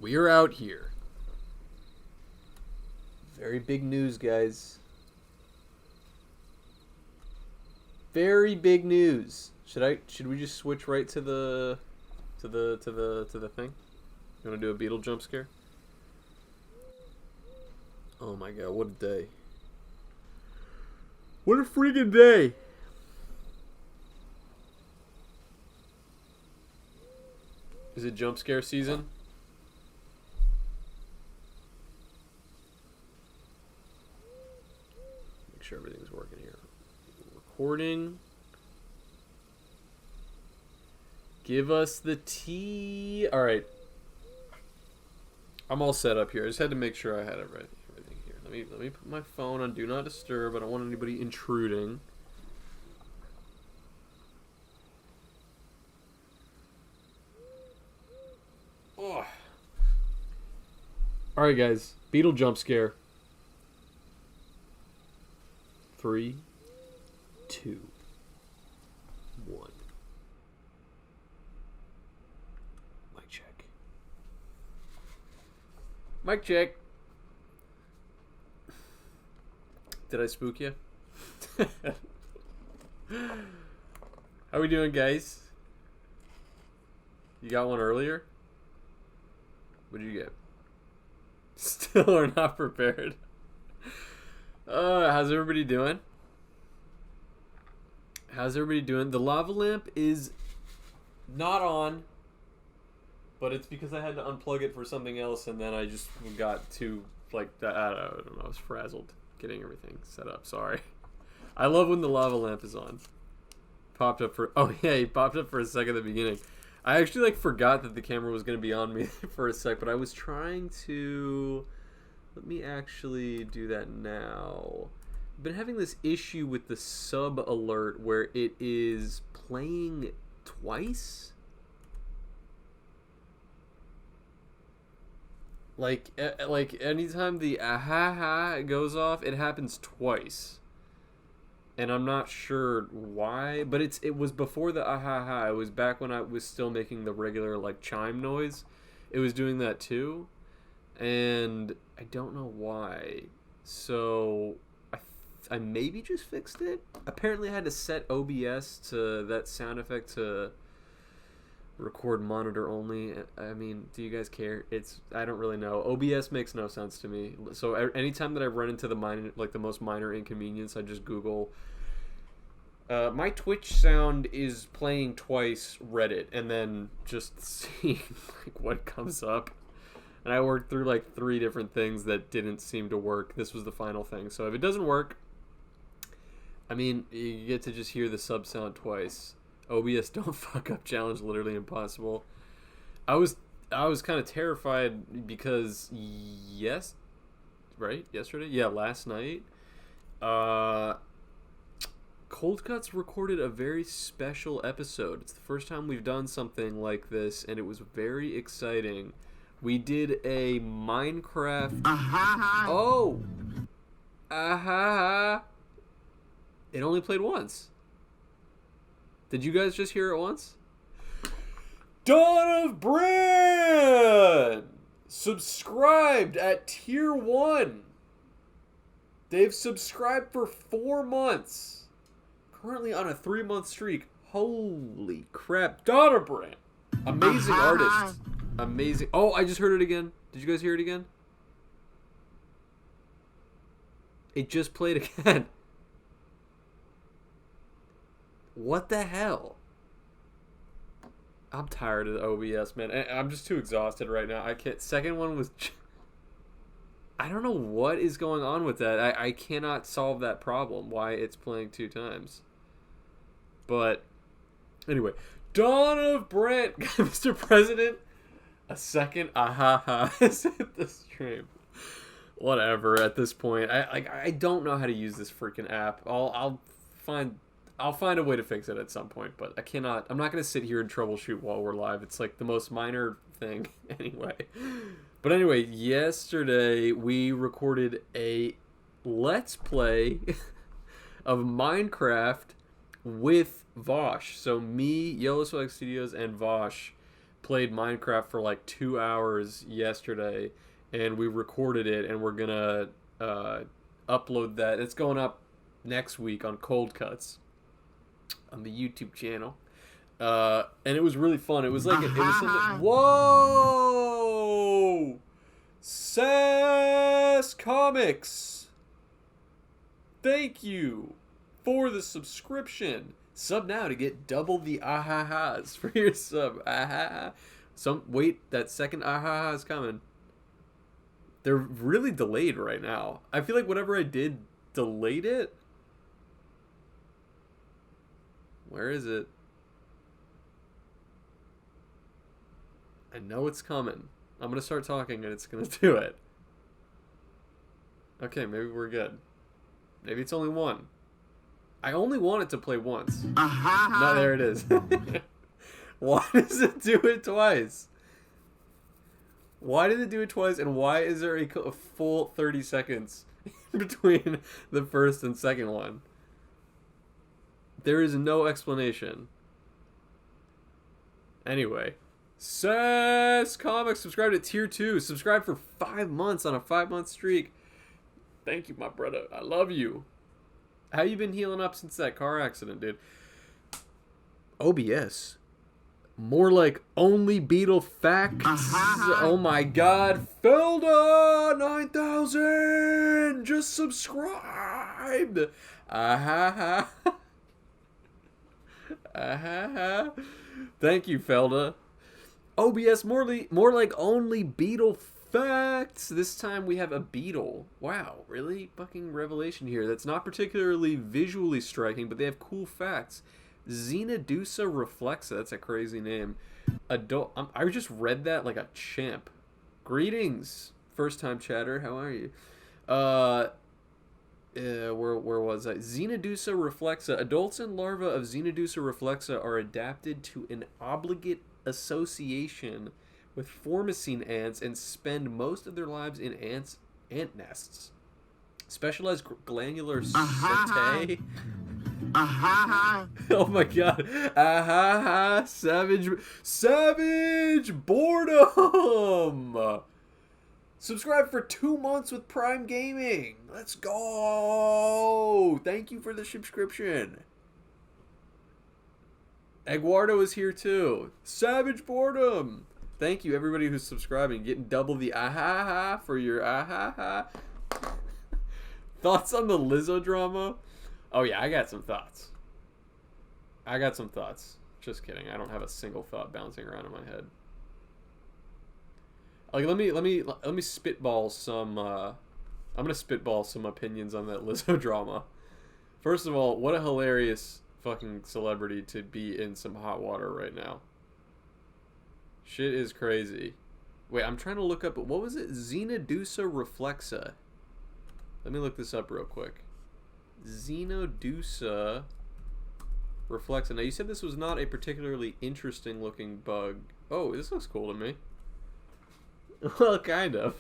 We are out here. Very big news, guys. Very big news. Should we just switch right to the thing? You want to do a Beetle jump scare? Oh my god, what a day. What a freaking day. Is it jump scare season? Make sure everything's working here. Recording. Give us the tea. Alright. I'm all set up here. I just had to make sure I had everything here. Let me put my phone on Do Not Disturb. I don't want anybody intruding. Oh. Alright guys. Beetle jump scare. 3, 2, 1. Mic check. Mic check. Did I spook you? How we doing, guys? You got one earlier? What did you get? Still are not prepared. How's everybody doing? How's everybody doing? The lava lamp is not on, but it's because I had to unplug it for something else, and then I just got too, like, that. I don't know, I was frazzled getting everything set up. Sorry. I love when the lava lamp is on. Popped up for, oh yeah, he popped up for a second at the beginning. I actually, like, forgot that the camera was going to be on me for a sec, but I was trying to... Let me actually do that now. I've been having this issue with the sub alert where it is playing twice. Like anytime the ah-ha-ha goes off, it happens twice. And I'm not sure why, but it was before the ah-ha-ha. It was back when I was still making the regular, like, chime noise. It was doing that too. And I don't know why. So I maybe just fixed it. Apparently I had to set OBS to that sound effect to record monitor only. I mean, do you guys care? I don't really know. OBS makes no sense to me. So anytime that I run into the most minor inconvenience, I just Google my Twitch sound is playing twice Reddit, and then just see like what comes up. And I worked through like 3 different things that didn't seem to work. This was the final thing. So if it doesn't work, I mean, you get to just hear the sub sound twice. OBS don't fuck up challenge, literally impossible. I was kind of terrified because yesterday? Yeah, last night. Cold Cuts recorded a very special episode. It's the first time we've done something like this, and it was very exciting. We did a Minecraft... Oh! It only played once. Did you guys just hear it once? Dawn of Brand! Subscribed at tier 1. They've subscribed for 4 months. Currently on a 3-month streak. Holy crap. Dawn of Brand. Amazing artist. Amazing. Oh, I just heard it again. Did you guys hear it again? It just played again. What the hell? I'm tired of the OBS, man. I'm just too exhausted right now. I can't. Second one was... I don't know what is going on with that. I cannot solve that problem. Why it's playing 2 times. But anyway. Dawn of Brent. Mr. President. A second ah-ha-ha is at the stream. Whatever at this point. I don't know how to use this freaking app. I'll find a way to fix it at some point, but I'm not going to sit here and troubleshoot while we're live. It's like the most minor thing anyway. But anyway, yesterday we recorded a Let's Play of Minecraft with Vosh. So me, Yellow Swag Studios, and Vosh played Minecraft for like 2 hours yesterday, and we recorded it, and we're gonna upload that. It's going up next week on Cold Cuts on the YouTube channel. And it was really fun. It was like it was something. Whoa! Sass Comics. Thank you for the subscription. Sub now to get double the ahahas for your sub. Ahaha. Wait, that second ahaha is coming. They're really delayed right now. I feel like whatever I did delayed it. Where is it? I know it's coming. I'm going to start talking and it's going to do it. Okay, maybe we're good. Maybe it's only one. I only want it to play once. No, there it is. Why does it do it twice? Why did it do it twice, and why is there a full 30 seconds between the first and second one? There is no explanation. Anyway. Sass Comics, subscribe to Tier 2. Subscribe for 5 months on a 5-month streak. Thank you, my brother. I love you. How you been healing up since that car accident, dude? OBS. More like only Beetle facts. Oh my god. Felda 9000 just subscribed. Thank you, Felda. OBS more like only Beetle facts. This time we have a beetle. Wow, really fucking revelation here. That's not particularly visually striking, but they have cool facts. Xenodusa reflexa. That's a crazy name. I just read that like a champ. Greetings, first time chatter. How are you? Where was I? Xenodusa reflexa. Adults and larvae of Xenodusa reflexa are adapted to an obligate association with formicine ants and spend most of their lives in ant nests. Specialized glandular setae. Oh my god. Savage boredom. Subscribe for 2 months with Prime Gaming. Let's go. Thank you for the subscription. Eduardo is here too. Savage boredom. Thank you, everybody who's subscribing. Getting double the ahaha for your ahaha. Thoughts on the Lizzo drama? Oh yeah, I got some thoughts. Just kidding. I don't have a single thought bouncing around in my head. Like, let me spitball some. I'm gonna spitball some opinions on that Lizzo drama. First of all, what a hilarious fucking celebrity to be in some hot water right now. Shit is crazy. Wait, I'm trying to look up. What was it? Xenodusa reflexa. Let me look this up real quick. Xenodusa reflexa. Now, you said this was not a particularly interesting looking bug. Oh, this looks cool to me. Well, kind of.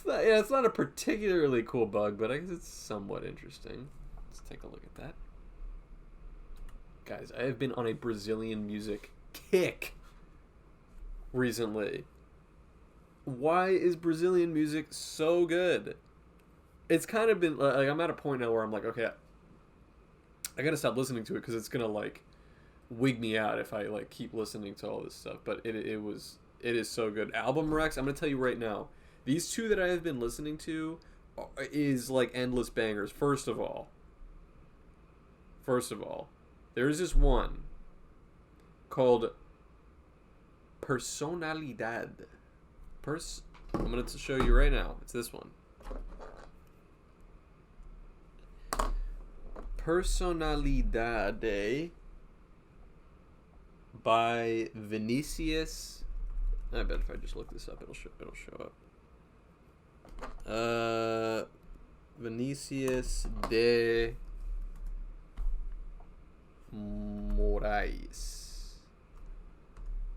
It's not a particularly cool bug, but I guess it's somewhat interesting. Let's take a look at that. Guys, I have been on a Brazilian music kick recently. Why is Brazilian music so good? It's kind of been like, I'm at a point now where I'm like, okay, I gotta stop listening to it because it's gonna like wig me out if I like keep listening to all this stuff. But it is so good. Album Rex, I'm gonna tell you right now, these two that I have been listening to is like endless bangers. First of all, there is this one called Personalidad. I'm gonna show you right now. It's this one. Personalidade by Vinicius. I bet if I just look this up, it'll show up. Vinicius de Moraes.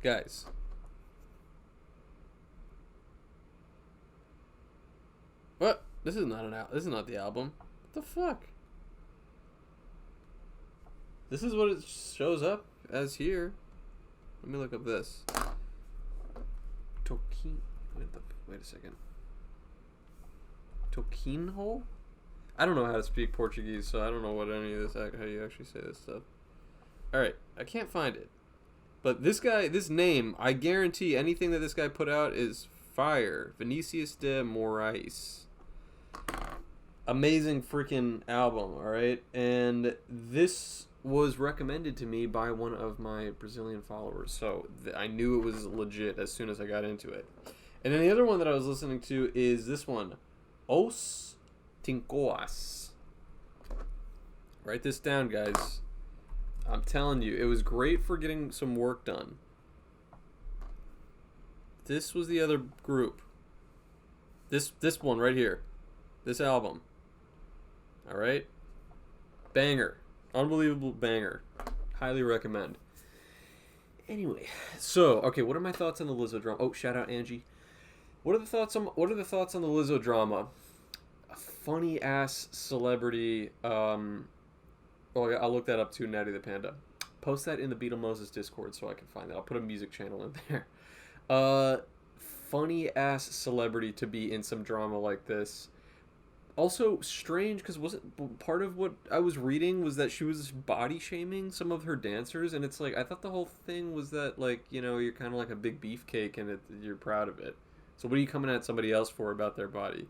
Guys. What? This is not this is not the album. What the fuck? This is what it shows up as here. Let me look up this. Toquinho. Wait a second. Toquinho? I don't know how to speak Portuguese, so I don't know what any of this, how you actually say this stuff. Alright, I can't find it. But this guy, this name, I guarantee anything that this guy put out is fire. Vinicius de Moraes. Amazing freaking album, alright? And this was recommended to me by one of my Brazilian followers, so I knew it was legit as soon as I got into it. And then the other one that I was listening to is this one, Os Tincoas. Write this down, guys. I'm telling you, it was great for getting some work done. This was the other group. This one right here. This album. Alright? Banger. Unbelievable banger. Highly recommend. Anyway, so okay, what are my thoughts on the Lizzo drama? Oh, shout out Angie. What are the thoughts on the Lizzo drama? A funny ass celebrity. I'll look that up too. Natty the Panda. Post that in the Beetle Moses Discord so I can find that. I'll put a music channel in there. Funny ass celebrity to be in some drama like this. Also strange because wasn't part of what I was reading was that she was body shaming some of her dancers, and it's like I thought the whole thing was that, like, you know, you're kind of like a big beefcake and you're proud of it. So what are you coming at somebody else for about their body?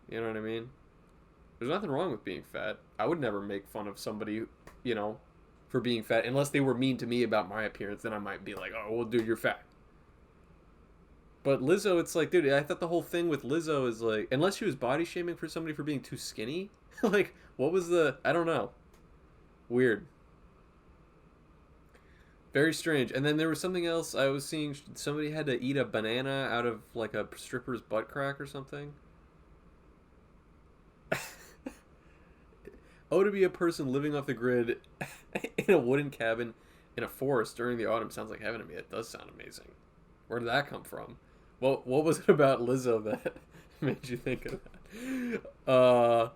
You know what I mean? There's nothing wrong with being fat. I would never make fun of somebody, you know, for being fat unless they were mean to me about my appearance. Then I might be like, oh, well, dude, you're fat. But Lizzo, it's like, dude, I thought the whole thing with Lizzo is like, unless she was body shaming for somebody for being too skinny, like, what was I don't know. Weird. Very strange. And then there was something else I was seeing. Somebody had to eat a banana out of like a stripper's butt crack or something. Oh, to be a person living off the grid in a wooden cabin in a forest during the autumn sounds like heaven to me. It does sound amazing. Where did that come from? Well, what was it about Lizzo that made you think of that?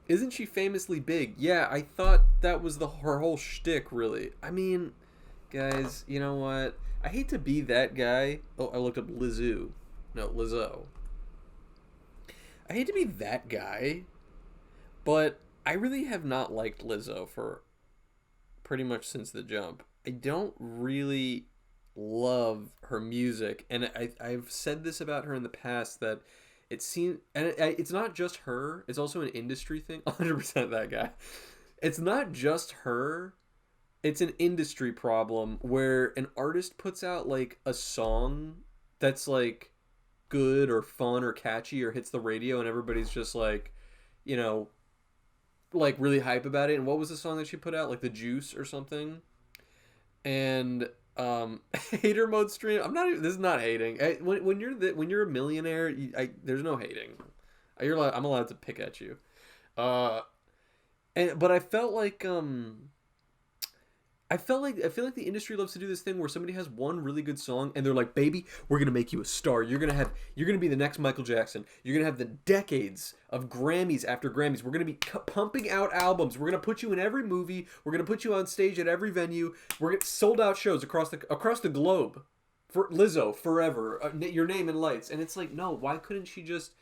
Isn't she famously big? Yeah, I thought that was her whole shtick, really. I mean, guys, you know what? I hate to be that guy. Oh, I looked up Lizzo. No, Lizzo. I hate to be that guy, but I really have not liked Lizzo for pretty much since the jump. I don't really love her music, and I've said this about her in the past, that it seems, and it's not just her, it's also an industry thing. 100% that guy. It's not just her, it's an industry problem where an artist puts out like a song that's like good or fun or catchy or hits the radio, and everybody's just like, you know, like really hype about it. And what was the song that she put out, like The Juice or something? And hater mode stream. I'm not even, this is not hating. When you're a millionaire, there's no hating. I'm allowed to pick at you. But I felt like I feel like the industry loves to do this thing where somebody has one really good song and they're like, baby, we're gonna make you a star. You're gonna be the next Michael Jackson. You're gonna have the decades of Grammys after Grammys. We're gonna be pumping out albums. We're gonna put you in every movie. We're gonna put you on stage at every venue. We're gonna sold out shows across the globe for Lizzo forever. Your Name in Lights. And it's like, no, why couldn't she just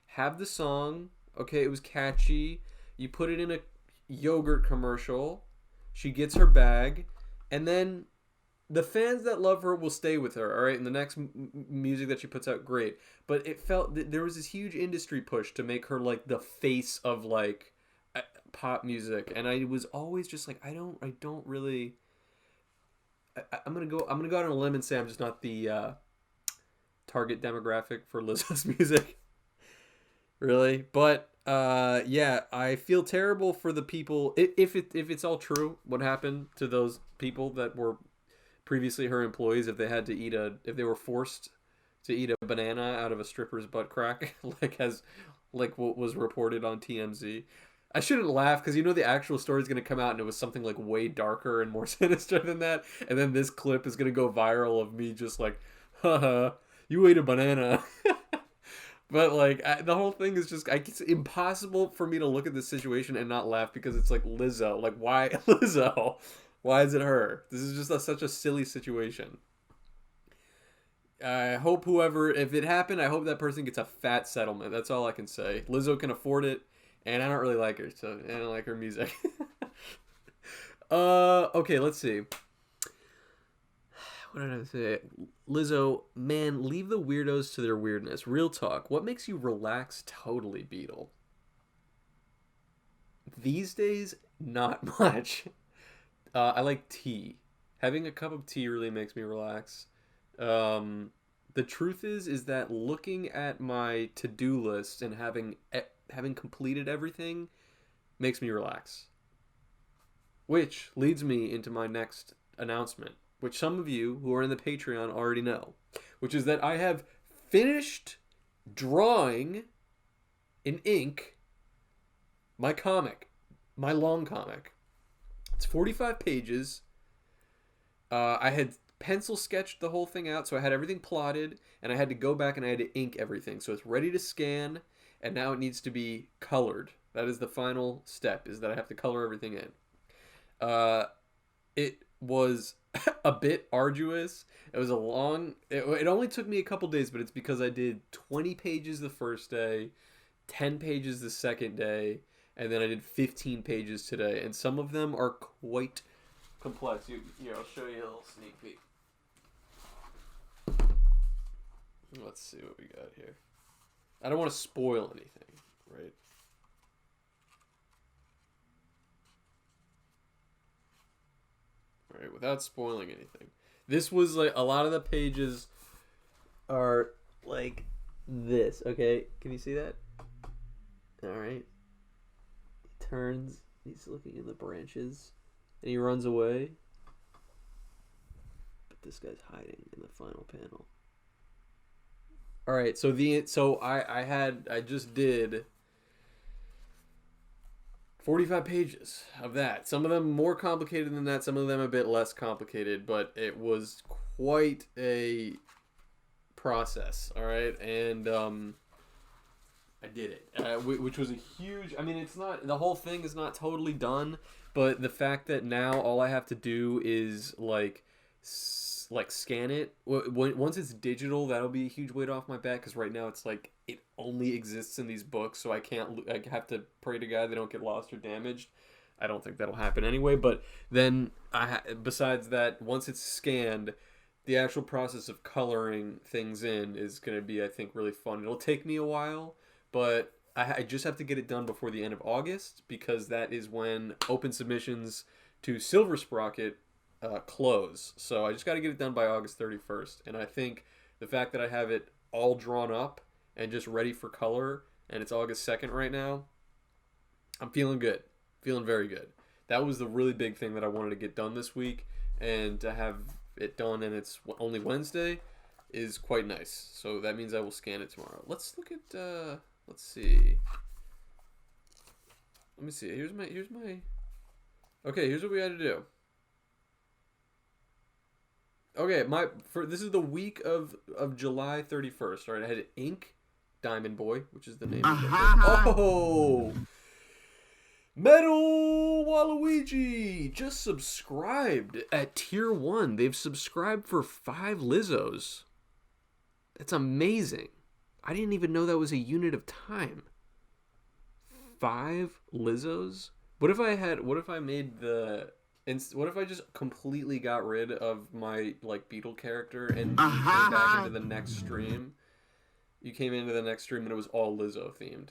have the song? Okay, it was catchy. You put it in a yogurt commercial. She gets her bag, and then the fans that love her will stay with her, all right? And the next music that she puts out, great. But it felt that there was this huge industry push to make her like the face of like pop music, and I was always just like, I don't really. I'm gonna go out on a limb and say I'm just not the target demographic for Lizzo's music, really, but. Yeah, I feel terrible for the people. If it's all true, what happened to those people that were previously her employees, if they were forced to eat a banana out of a stripper's butt crack, like what was reported on TMZ. I shouldn't laugh because the actual story is going to come out and it was something like way darker and more sinister than that. And then this clip is going to go viral of me just like, haha, you ate a banana. But, like, the whole thing is just, it's impossible for me to look at this situation and not laugh because it's like, Lizzo. Like, why Lizzo? Why is it her? This is just such a silly situation. I hope if it happened, I hope that person gets a fat settlement. That's all I can say. Lizzo can afford it, and I don't really like her, so I don't like her music. Okay, let's see. What did I say? Lizzo, man, leave the weirdos to their weirdness. Real talk. What makes you relax totally, Beetle? These days, not much. I like tea. Having a cup of tea really makes me relax. The truth is that looking at my to-do list and having completed everything makes me relax. Which leads me into my next announcement, which some of you who are in the Patreon already know, which is that I have finished drawing in ink my comic, my long comic. It's 45 pages. I had pencil sketched the whole thing out, so I had everything plotted, and I had to go back and I had to ink everything. So it's ready to scan, and now it needs to be colored. That is the final step, is that I have to color everything in. It was a bit arduous. It was it only took me a couple days, but it's because I did 20 pages the first day, 10 pages the second day, and then I did 15 pages today, and some of them are quite complex. Here, I'll show you a little sneak peek. Let's see what we got here. I don't want to spoil anything, right? All right, without spoiling anything. This was like, a lot of the pages are like this, okay? Can you see that? All right. He turns, he's looking in the branches, and he runs away. But this guy's hiding in the final panel. All right, so I just did 45 pages of that. Some of them more complicated than that, some of them a bit less complicated, but it was quite a process, all right? And I did it, which was a huge, I mean, it's not, the whole thing is not totally done, but the fact that now all I have to do is like scan it. Once it's digital, that'll be a huge weight off my back, because right now it's like it only exists in these books, so I have to pray to God they don't get lost or damaged. I don't think that'll happen anyway, but then besides that, once it's scanned, the actual process of coloring things in is going to be, I think, really fun. It'll take me a while, but I just have to get it done before the end of August, because that is when open submissions to Silver Sprocket close. So I just got to get it done by August 31st. And I think the fact that I have it all drawn up and just ready for color, and it's August 2nd right now, I'm feeling good. Feeling very good. That was the really big thing that I wanted to get done this week, and to have it done and it's only Wednesday is quite nice. So that means I will scan it tomorrow. Let's look at let's see. Let me see. Here's my okay, here's what we had to do. Okay, this is the week of July 31st. All right, I had to ink Diamond Boy, which is the name of the book. Oh! Metal Waluigi just subscribed at tier 1. They've subscribed for 5 Lizzos. That's amazing. I didn't even know that was a unit of time. 5 Lizzos? What if I just completely got rid of my Beetle character and came back into the next stream? You came into the next stream and it was all Lizzo themed.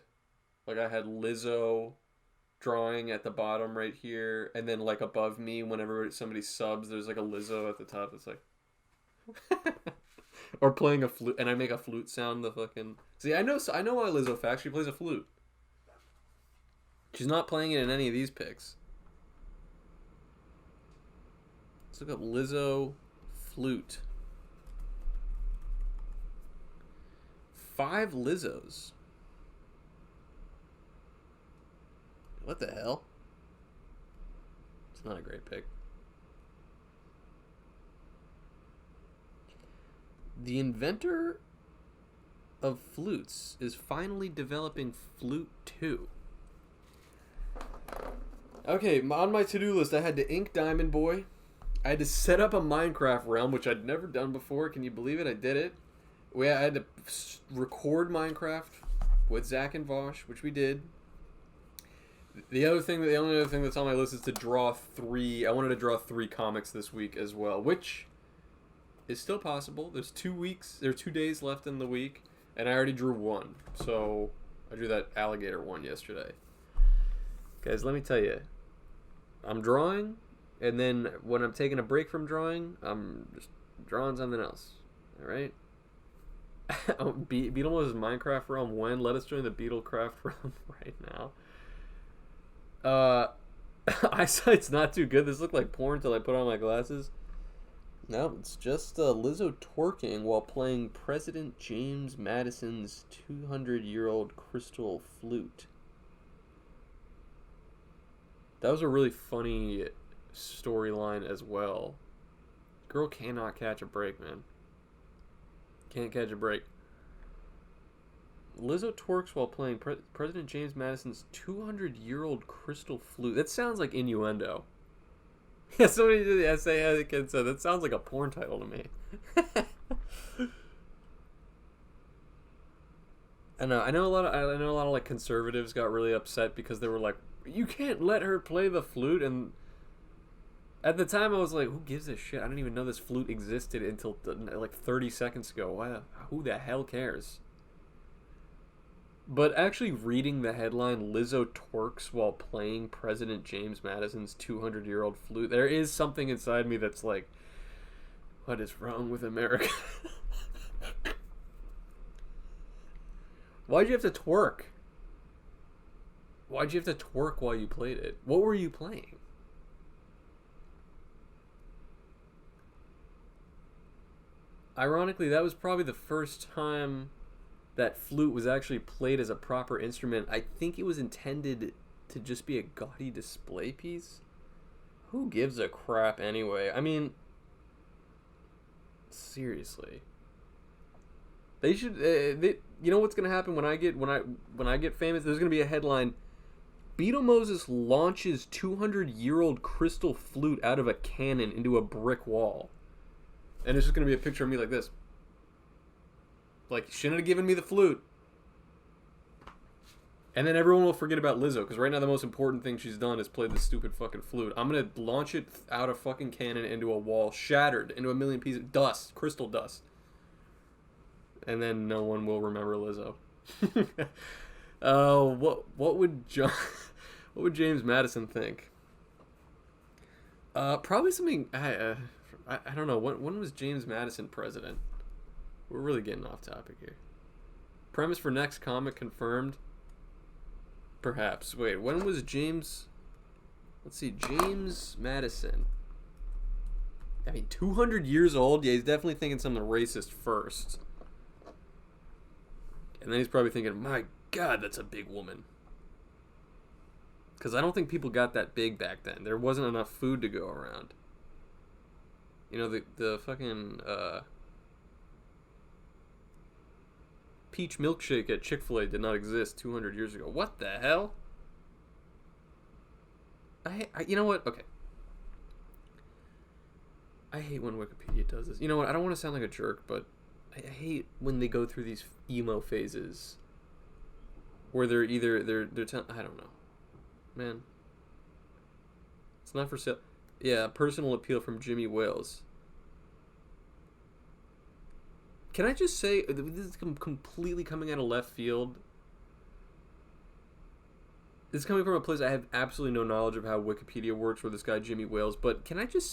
Like, I had Lizzo drawing at the bottom right here, and then above me, whenever somebody subs, there's a Lizzo at the top. It's like or playing a flute, and I make a flute sound. The fucking see, I know my Lizzo fact. She plays a flute. She's not playing it in any of these pics. Let's look up Lizzo flute. 5 Lizzos. What the hell? It's not a great pick. The inventor of flutes is finally developing Flute 2. Okay, on my to-do list, I had to ink Diamond Boy. I had to set up a Minecraft realm, which I'd never done before. Can you believe it? I did it. I had to record Minecraft with Zach and Vosh, which we did. The only other thing that's on my list is to draw 3. I wanted to draw 3 comics this week as well, which is still possible. There's 2 days left in the week, and I already drew 1. So I drew that alligator one yesterday. Guys, let me tell you, I'm drawing, and then when I'm taking a break from drawing, I'm just drawing something else. All right. Beetle was Minecraft realm when? Let us join the Beetle craft realm right now. Eyesight's not too good. This looked like porn until I put on my glasses. No, it's just Lizzo twerking while playing President James Madison's 200-year-old crystal flute. That was a really funny storyline as well. Girl cannot catch a break, man. Can't catch a break. Lizzo twerks while playing President James Madison's 200-year-old crystal flute. That sounds like innuendo. Yeah, somebody did the essay and said that sounds like a porn title to me. I know a lot of like conservatives got really upset because they were like, you can't let her play the flute. And at the time I was like, who gives a shit? I didn't even know this flute existed until like 30 seconds ago. Who the hell cares? But actually reading the headline, Lizzo twerks while playing President James Madison's 200-year-old flute, there is something inside me that's like, what is wrong with America? Why'd you have to twerk? Why'd you have to twerk while you played it? What were you playing? Ironically, that was probably the first time that flute was actually played as a proper instrument. I think it was intended to just be a gaudy display piece. Who gives a crap anyway? I mean, seriously. They should. You know what's gonna happen when I get famous? There's gonna be a headline: Beetle Moses launches 200-year-old crystal flute out of a cannon into a brick wall, and it's just gonna be a picture of me like this. Like, shouldn't have given me the flute. And then everyone will forget about Lizzo, because right now the most important thing she's done is play this stupid fucking flute. I'm going to launch it out of fucking cannon into a wall, shattered into a million pieces of dust, crystal dust. And then no one will remember Lizzo. What would James Madison think? Probably something, I don't know, when was James Madison president? We're really getting off topic here. Premise for next comic confirmed. Perhaps. Wait, when was James... Let's see, James Madison. I mean, 200 years old? Yeah, he's definitely thinking something racist first. And then he's probably thinking, my God, that's a big woman. Because I don't think people got that big back then. There wasn't enough food to go around. You know, the fucking... peach milkshake at Chick-fil-A did not exist 200 years ago. What the hell? You know what? Okay. I hate when Wikipedia does this. You know what? I don't want to sound like a jerk, but I hate when they go through these emo phases where they're I don't know. Man. It's not for sale. Yeah, personal appeal from Jimmy Wales. Can I just say, this is completely coming out of left field. This is coming from a place I have absolutely no knowledge of how Wikipedia works with this guy Jimmy Wales, but can I just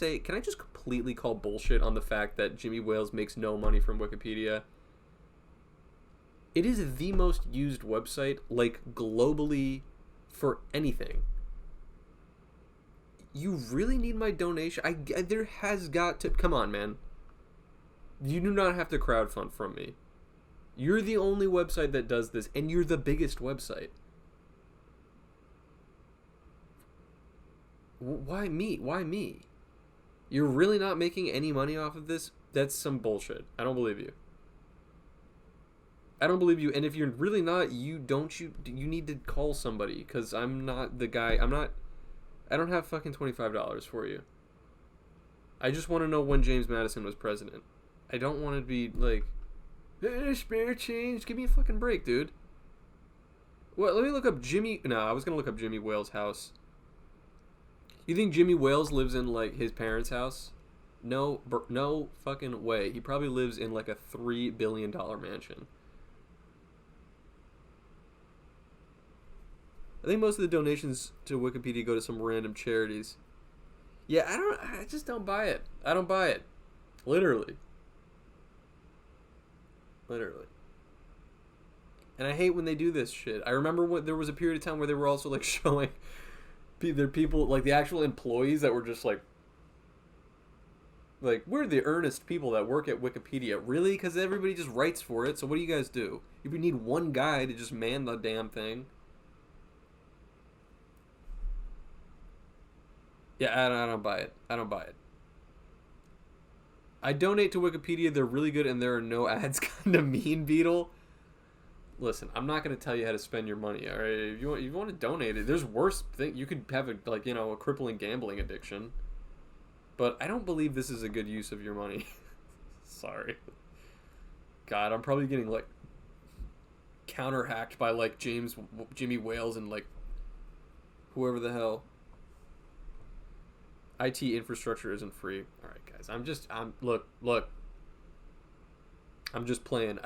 completely call bullshit on the fact that Jimmy Wales makes no money from Wikipedia? It is the most used website, like, globally for anything. You really need my donation? There has got to... Come on, man. You do not have to crowdfund from me. You're the only website that does this, and you're the biggest website. Why me? Why me? You're really not making any money off of this? That's some bullshit. I don't believe you. I don't believe you, and if you're really not, you need to call somebody, because I'm not the guy. I don't have fucking $25 for you. I just want to know when James Madison was president. I don't want to be like, spare change. Give me a fucking break, dude. What? Let me look up Jimmy. No, I was gonna look up Jimmy Wales' house. You think Jimmy Wales lives in like his parents' house? No, no fucking way. He probably lives in like a $3 billion mansion. I think most of the donations to Wikipedia go to some random charities. Yeah, I just don't buy it. I don't buy it. Literally. Literally. And I hate when they do this shit. I remember when there was a period of time where they were also like showing their people, like the actual employees that were just like, we're the earnest people that work at Wikipedia. Really? Because everybody just writes for it. So what do you guys do? If you need one guy to just man the damn thing. Yeah, I don't buy it. I don't buy it. I donate to Wikipedia. They're really good and there are no ads. Kind of mean, Beetle. Listen, I'm not going to tell you how to spend your money, all right? If you want to donate it, there's worse things. You could have, a crippling gambling addiction. But I don't believe this is a good use of your money. Sorry. God, I'm probably getting, counter-hacked by, Jimmy Wales and, whoever the hell. IT infrastructure isn't free. All right, guys. Look. I'm just playing.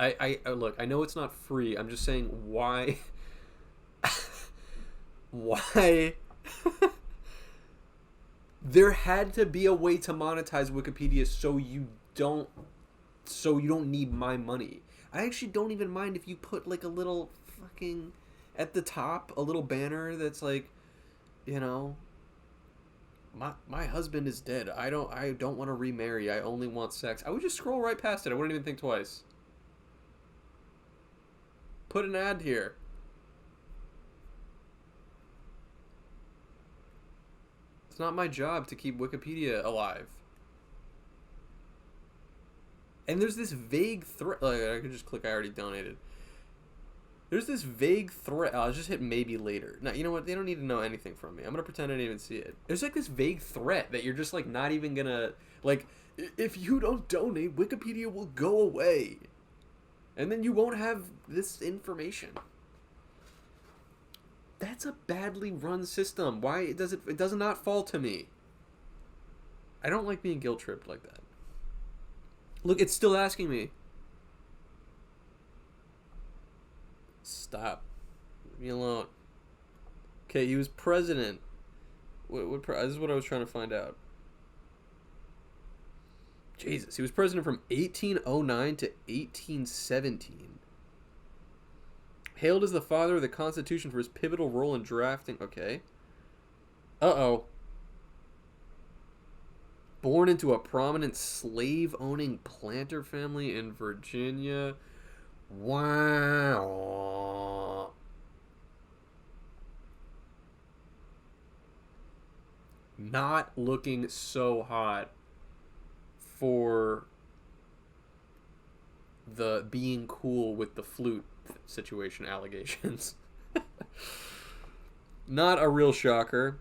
Look, I know it's not free. I'm just saying why why there had to be a way to monetize Wikipedia so you don't need my money. I actually don't even mind if you put a little fucking at the top, a little banner that's my husband is dead. I don't want to remarry. I only want sex. I would just scroll right past it. I wouldn't even think twice. Put an ad here. It's not my job to keep Wikipedia alive. And there's this vague threat. I could just click I already donated. There's this vague threat. I'll just hit maybe later. Now, you know what? They don't need to know anything from me. I'm going to pretend I didn't even see it. There's this vague threat that you're just not even going to if you don't donate, Wikipedia will go away. And then you won't have this information. That's a badly run system. Why does it does not fall to me? I don't like being guilt tripped like that. Look, it's still asking me. Stop. Leave me alone. Okay, he was president. This is what I was trying to find out. Jesus, he was president from 1809 to 1817. Hailed as the father of the Constitution for his pivotal role in drafting... Okay. Uh-oh. Born into a prominent slave-owning planter family in Virginia... Wow. Not looking so hot for the being cool with the flute situation allegations. Not a real shocker,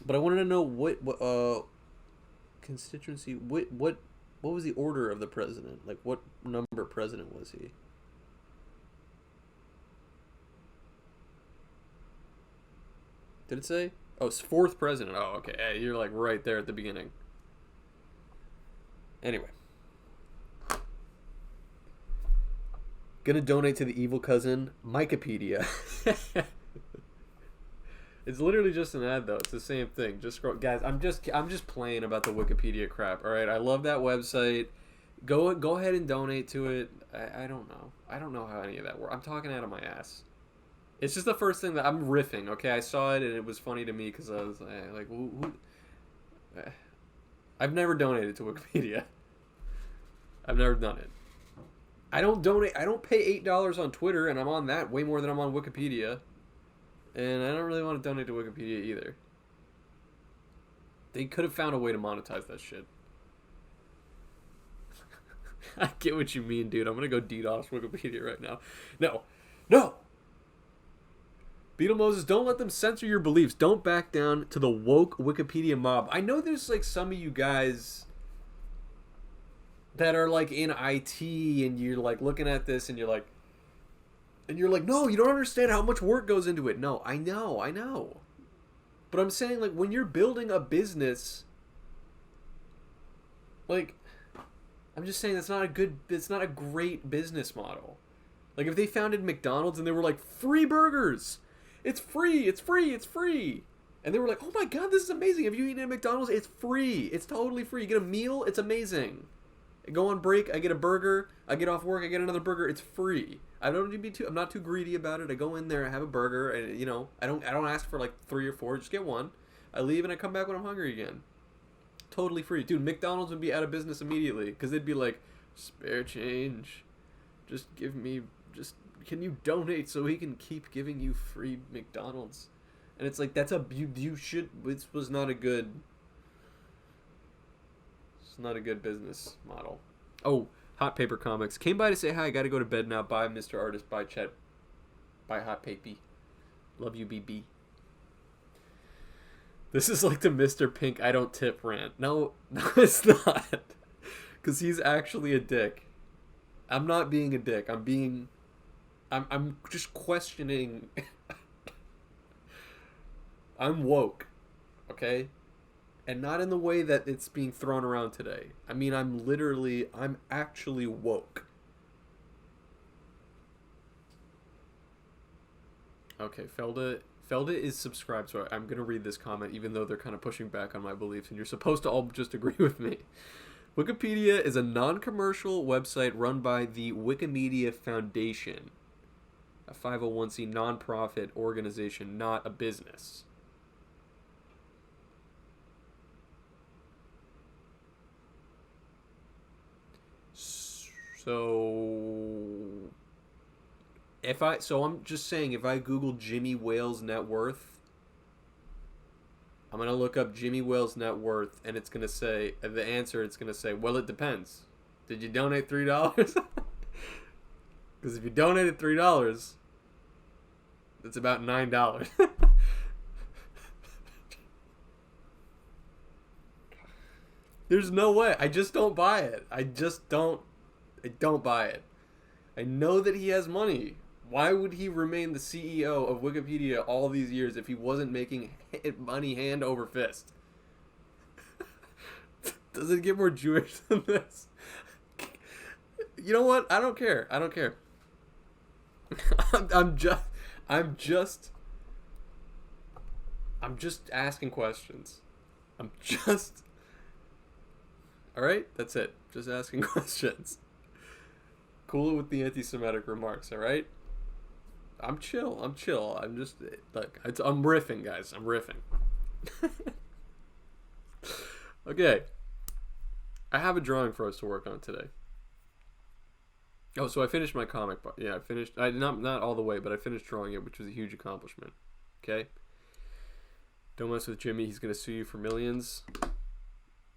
but I wanted to know what constituency what was the order of the president? What number president was he? Did it say? Oh, it's fourth president. Oh, okay. Hey, you're right there at the beginning. Anyway. Gonna donate to the evil cousin, Wikipedia. It's literally just an ad, though. It's the same thing. Just scroll, guys. I'm just playing about the Wikipedia crap. All right, I love that website. Go ahead and donate to it. I don't know. I don't know how any of that works. I'm talking out of my ass. It's just the first thing that I'm riffing. Okay, I saw it and it was funny to me because I was who? I've never donated to Wikipedia. I've never done it. I don't donate. I don't pay $8 on Twitter, and I'm on that way more than I'm on Wikipedia. And I don't really want to donate to Wikipedia either. They could have found a way to monetize that shit. I get what you mean, dude. I'm gonna go DDoS Wikipedia right now. No. Beetle Moses, don't let them censor your beliefs. Don't back down to the woke Wikipedia mob. I know there's some of you guys that are like in IT, and you're like looking at this and you're like, no, you don't understand how much work goes into it. No, I know. But I'm saying, like, when you're building a business, like, I'm just saying it's not a great business model. Like, if they founded McDonald's and they were like, free burgers, it's free. And they were like, oh my God, this is amazing. If you eat at McDonald's, it's free. It's totally free. You get a meal, it's amazing. I go on break, I get a burger. I get off work, I get another burger. It's free. I'm not too greedy about it. I go in there, I have a burger, and I don't ask for like 3 or 4. Just get one. I leave and I come back when I'm hungry again. Totally free, dude. McDonald's would be out of business immediately because they'd be like, spare change. Can you donate so we can keep giving you free McDonald's? And it's like, this was not a good. It's not a good business model. Oh, Hot Paper Comics came by to say hi. Got to go to bed now. Bye, Mr. Artist. Bye, Chet. Bye, Hot Papy. Love you, BB. This is like the Mr. Pink I don't tip rant. No, it's not. Because he's actually a dick. I'm not being a dick. I'm just questioning. I'm woke. Okay? And not in the way that it's being thrown around today. I mean, I'm actually woke. Okay, Felda is subscribed, so I'm going to read this comment, even though they're kind of pushing back on my beliefs, and you're supposed to all just agree with me. Wikipedia is a non-commercial website run by the Wikimedia Foundation, a 501c non-profit organization, not a business. So I'm just saying, if I Google Jimmy Wales net worth, I'm gonna look up Jimmy Wales net worth, and it's gonna say the answer. It's gonna say, well, it depends. Did you donate $3? Because if you donated $3, it's about $9. There's no way. I just don't buy it. I don't buy it. I know that he has money. Why would he remain the CEO of Wikipedia all these years if he wasn't making money hand over fist? Does it get more Jewish than this? You know what? I don't care. I'm just asking questions. All right? That's it. Just asking questions. Cool it with the anti-Semitic remarks, all right? I'm chill. I'm just, look, I'm riffing, guys. I'm riffing. Okay. I have a drawing for us to work on today. Oh, so I finished my comic book. Yeah, not all the way, but I finished drawing it, which was a huge accomplishment. Okay? Don't mess with Jimmy. He's going to sue you for millions.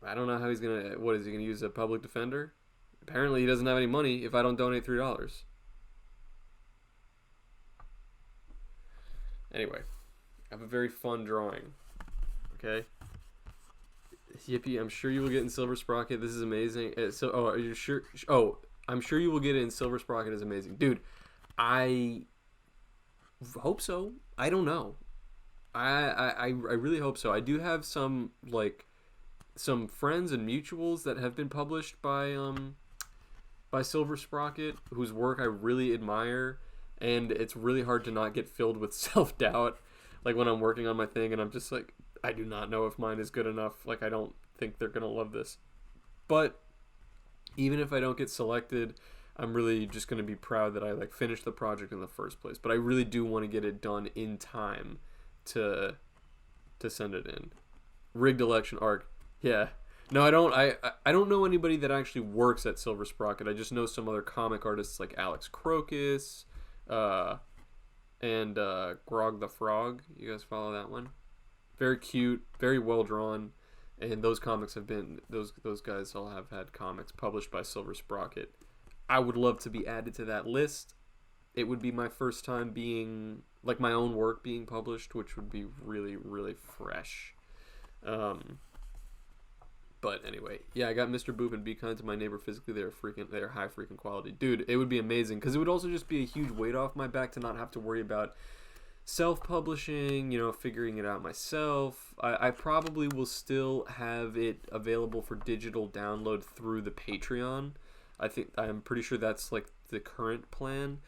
I don't know how he's going to, what is he going to use, a public defender? Apparently he doesn't have any money if I don't donate $3. Anyway, I have a very fun drawing. Okay? Yippee, I'm sure you will get in Silver Sprocket. This is amazing. Are you sure? Oh, I'm sure you will get it in Silver Sprocket. Is amazing. Dude, I hope so. I don't know. I really hope so. I do have some friends and mutuals that have been published by Silver Sprocket, whose work I really admire, and it's really hard to not get filled with self-doubt, like when I'm working on my thing and I'm just like, I do not know if mine is good enough. Like, I don't think they're gonna love this. But even if I don't get selected, I'm really just gonna be proud that I finished the project in the first place. But I really do want to get it done in time to send it in. Rigged election arc. Yeah. No, I don't. I don't know anybody that actually works at Silver Sprocket. I just know some other comic artists like Alex Crocus, and Grog the Frog. You guys follow that one? Very cute, very well drawn, and those comics have been those guys all have had comics published by Silver Sprocket. I would love to be added to that list. It would be my first time being my own work being published, which would be really, really fresh. But anyway, yeah, I got Mr. Boop and Be Kind to My Neighbor Physically. They're high freaking quality. Dude, it would be amazing because it would also just be a huge weight off my back to not have to worry about self-publishing, figuring it out myself. I probably will still have it available for digital download through the Patreon. I'm pretty sure that's like the current plan.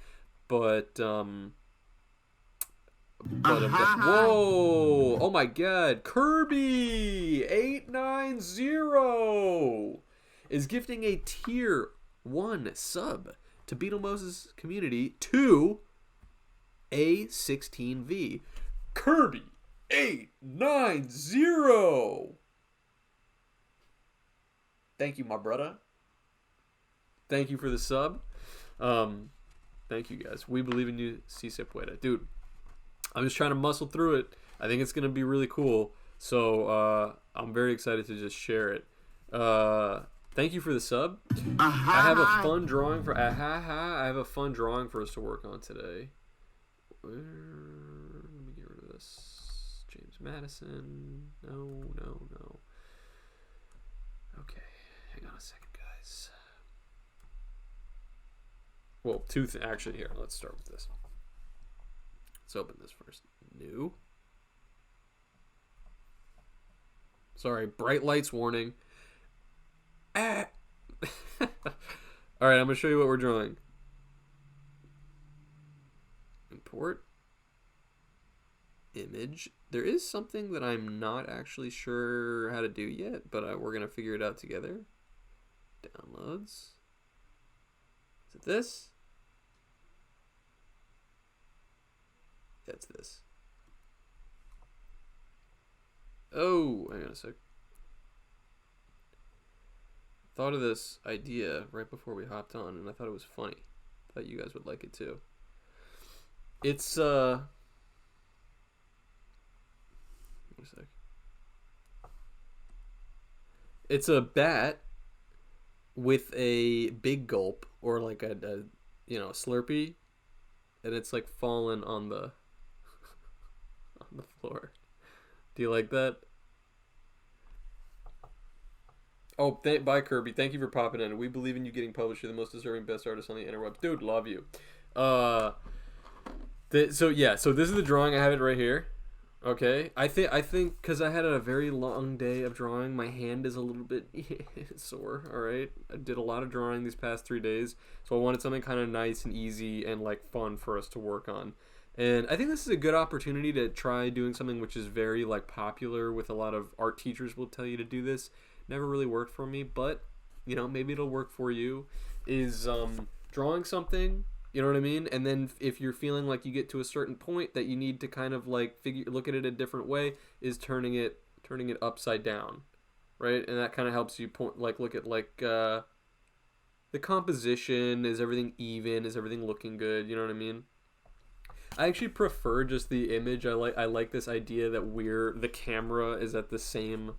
But whoa! Oh my God! Kirby 890 is gifting a tier 1 sub to Beetlemoses community to A16V. Kirby 890. Thank you, my brother. Thank you for the sub. Thank you guys. We believe in you, Si Se Puede. Dude, I'm just trying to muscle through it. I think it's going to be really cool. So I'm very excited to just share it. Thank you for the sub. I have a fun drawing for I have a fun drawing for us to work on today. Let me get rid of this. James Madison. No. Okay, hang on a second, guys. Well, actually, here, let's start with this. Let's open this first. New. Sorry, bright lights warning. Ah. Alright, I'm going to show you what we're drawing. Import. Image. There is something that I'm not actually sure how to do yet, but we're going to figure it out together. Downloads. Is it this? That's this. Oh, hang on a sec. Thought of this idea right before we hopped on, and I thought it was funny. Thought you guys would like it too. It's wait a sec. It's a bat with a big gulp, or like a Slurpee, and it's like fallen on the on the floor. Do you like that? Oh, bye Kirby. Thank you for popping in. We believe in you getting published. You're the most deserving best artist on the interwebs. Dude, love you. So this is the drawing. I have it right here. Okay. I think because I had a very long day of drawing, my hand is a little bit sore. All right. I did a lot of drawing these past 3 days, so I wanted something kind of nice and easy and like fun for us to work on. And I think this is a good opportunity to try doing something which is very like popular with a lot of art teachers will tell you to do this. Never really worked for me, but maybe it'll work for you. Is drawing something, you know what I mean? And then if you're feeling like you get to a certain point that you need to kind of like look at it a different way, is turning it upside down, right? And that kind of helps you look at the composition. Is everything even? Is everything looking good? You know what I mean? I actually prefer just the image. I like this idea that the camera is at the same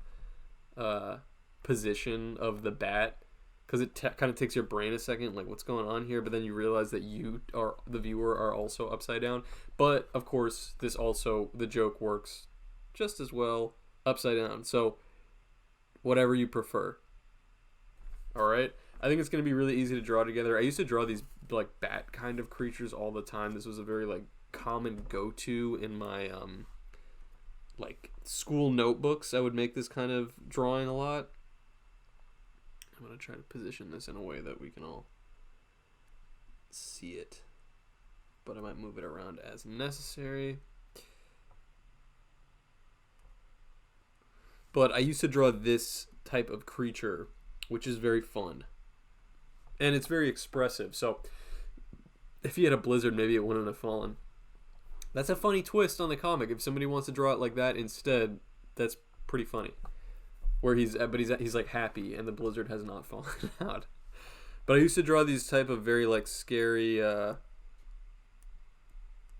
position of the bat, because it kind of takes your brain a second, like what's going on here, but then you realize that the viewer are also upside down. But of course, the joke works just as well upside down. So whatever you prefer. All right. I think it's going to be really easy to draw together. I used to draw these like bat kind of creatures all the time. This was a very like common go-to in my like school notebooks. I would make this kind of drawing a lot. I'm going to try to position this in a way that we can all see it, but I might move it around as necessary. But I used to draw this type of creature, which is very fun, and it's very expressive. So if you had a blizzard, maybe it wouldn't have fallen. That's a funny twist on the comic. If somebody wants to draw it like that instead, that's pretty funny. Where he's like happy and the blizzard has not fallen out. But I used to draw these type of very like scary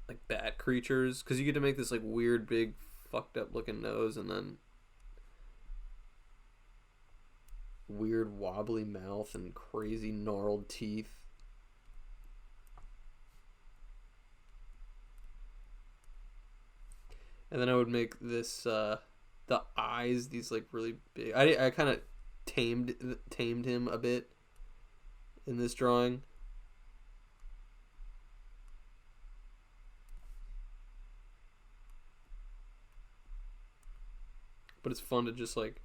like bat creatures, because you get to make this like weird big fucked up looking nose and then weird wobbly mouth and crazy gnarled teeth. And then I would make this the eyes, these like really big. I kind of tamed him a bit in this drawing. But it's fun to just like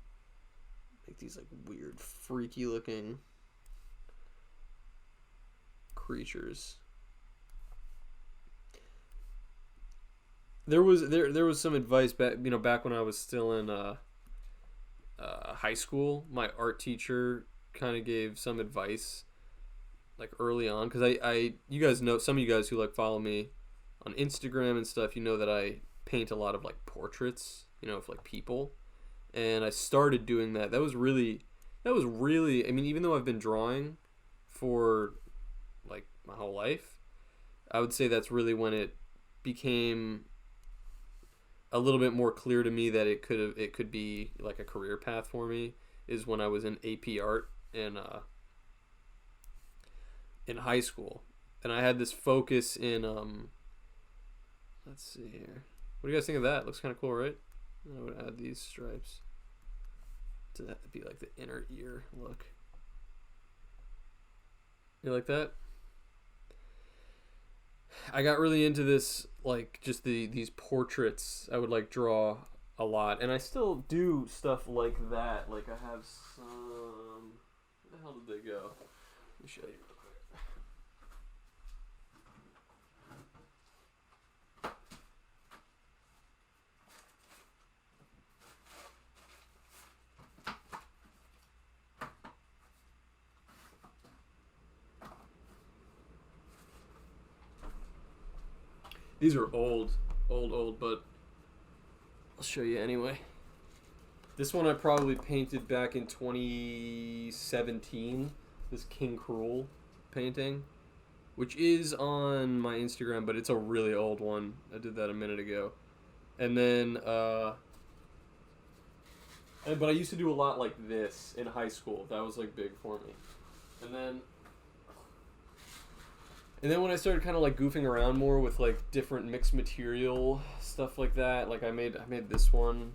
make these like weird, freaky looking creatures. There was some advice back when I was still in high school. My art teacher kind of gave some advice like early on, because I you guys know, some of you guys who like follow me on Instagram and stuff, you know that I paint a lot of like portraits, of like people, and I started doing that. That was really I mean, even though I've been drawing for like my whole life, I would say that's really when it became a little bit more clear to me that it could be like a career path for me, is when I was in AP art in high school. And I had this focus in let's see here. What do you guys think of that? Looks kind of cool, right? I would add these stripes to be like the inner ear look. You like that? I got really into this, like just these portraits. I would like draw a lot, and I still do stuff like that. Like I have some. Where the hell did they go? Let me show you real quick. These are old, but I'll show you anyway. This one I probably painted back in 2017. This King Cruel painting, which is on my Instagram, but it's a really old one. I did that a minute ago. And then, but I used to do a lot like this in high school. That was like big for me. And then when I started kind of like goofing around more with like different mixed material stuff like that, like I made this one.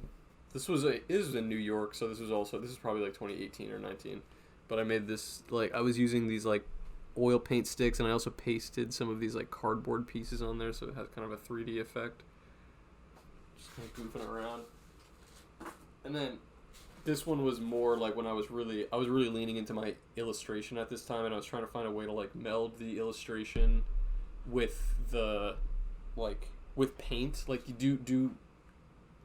This was in New York, so this is probably like 2018 or 19. But I made this, like I was using these like oil paint sticks, and I also pasted some of these like cardboard pieces on there, so it has kind of a 3D effect. Just kind of goofing around. And then this one was more like when I was really leaning into my illustration at this time, and I was trying to find a way to like meld the illustration with the with paint, like you do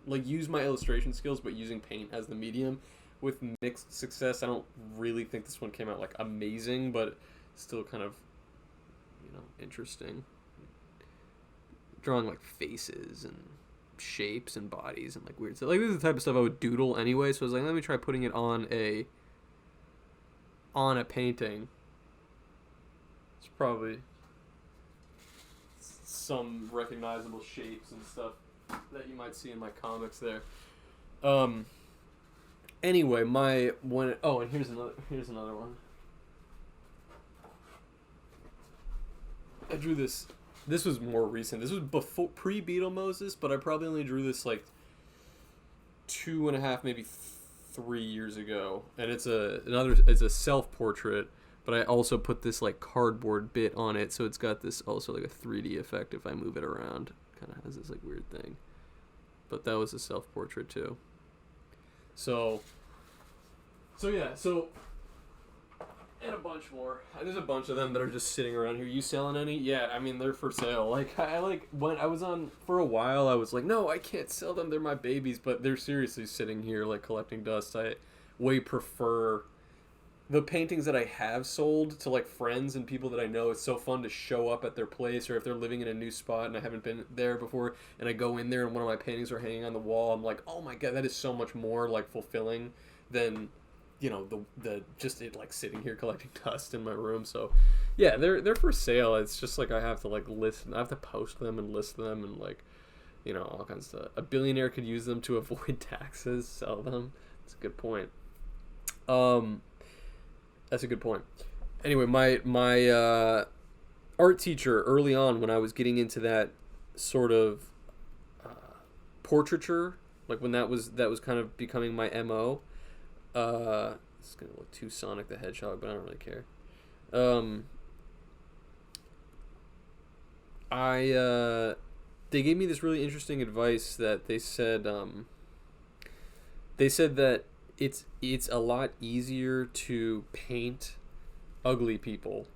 like use my illustration skills but using paint as the medium with mixed success. I don't really think this one came out like amazing, but still kind of interesting. Drawing like faces and shapes and bodies and like weird stuff. Like this is the type of stuff I would doodle anyway, so I was like, let me try putting it on a painting. It's probably some recognizable shapes and stuff that you might see in my comics there. Anyway, and here's another one. I drew this. This was more recent. This was before pre-Beetle Moses, but I probably only drew this like 2.5, maybe 3 years ago. And it's a self-portrait, but I also put this like cardboard bit on it, so it's got this also like a 3D effect if I move it around. Kind of has this like weird thing. But that was a self-portrait too. So and a bunch more. There's a bunch of them that are just sitting around here. You selling any? Yeah, I mean, they're for sale. Like, when I was on for a while, I was like, no, I can't sell them. They're my babies. But they're seriously sitting here, like, collecting dust. I way prefer the paintings that I have sold to, like, friends and people that I know. It's so fun to show up at their place, or if they're living in a new spot and I haven't been there before, and I go in there and one of my paintings are hanging on the wall. I'm like, oh my God, that is so much more, like, fulfilling than the just it like sitting here collecting dust in my room. So yeah, they're for sale. It's just like I have to like I have to post them and list them and like all kinds of stuff. A billionaire could use them to avoid taxes, sell them. That's a good point. That's a good point. Anyway, my art teacher early on, when I was getting into that sort of portraiture, like when that was kind of becoming my MO, It's gonna look too Sonic the Hedgehog, but I don't really care. Um, I they gave me this really interesting advice that they said that it's a lot easier to paint ugly people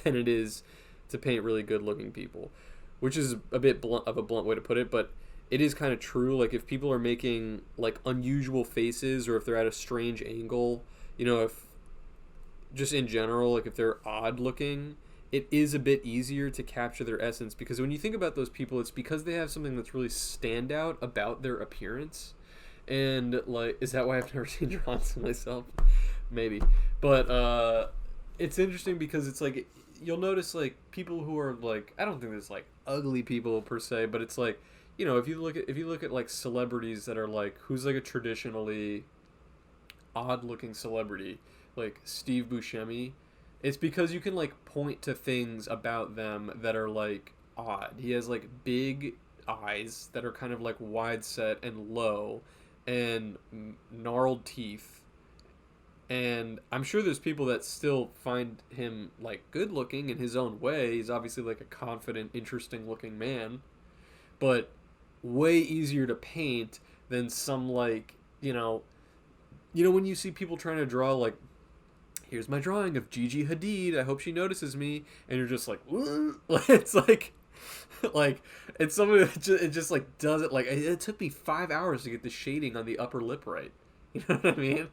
than it is to paint really good looking people, which is a bit blunt of a blunt way to put it, but it is kind of true. Like if people are making like unusual faces or if they're at a strange angle, if just in general, like if they're odd looking, it is a bit easier to capture their essence because when you think about those people, it's because they have something that's really standout about their appearance. And like, is that why I've never seen Johnson myself? Maybe, but it's interesting because it's like you'll notice like people who are like I don't think there's like ugly people per se, but it's like if you look at like celebrities that are like who's like a traditionally odd looking celebrity like Steve Buscemi, it's because you can like point to things about them that are like odd. He has like big eyes that are kind of like wide set and low and gnarled teeth, and I'm sure there's people that still find him like good looking in his own way. He's obviously like a confident, interesting looking man, but way easier to paint than some like when you see people trying to draw like here's my drawing of Gigi Hadid, I hope she notices me, and you're just like it's like it's somebody that it just like does it like it took me 5 hours to get the shading on the upper lip right. You know what I mean?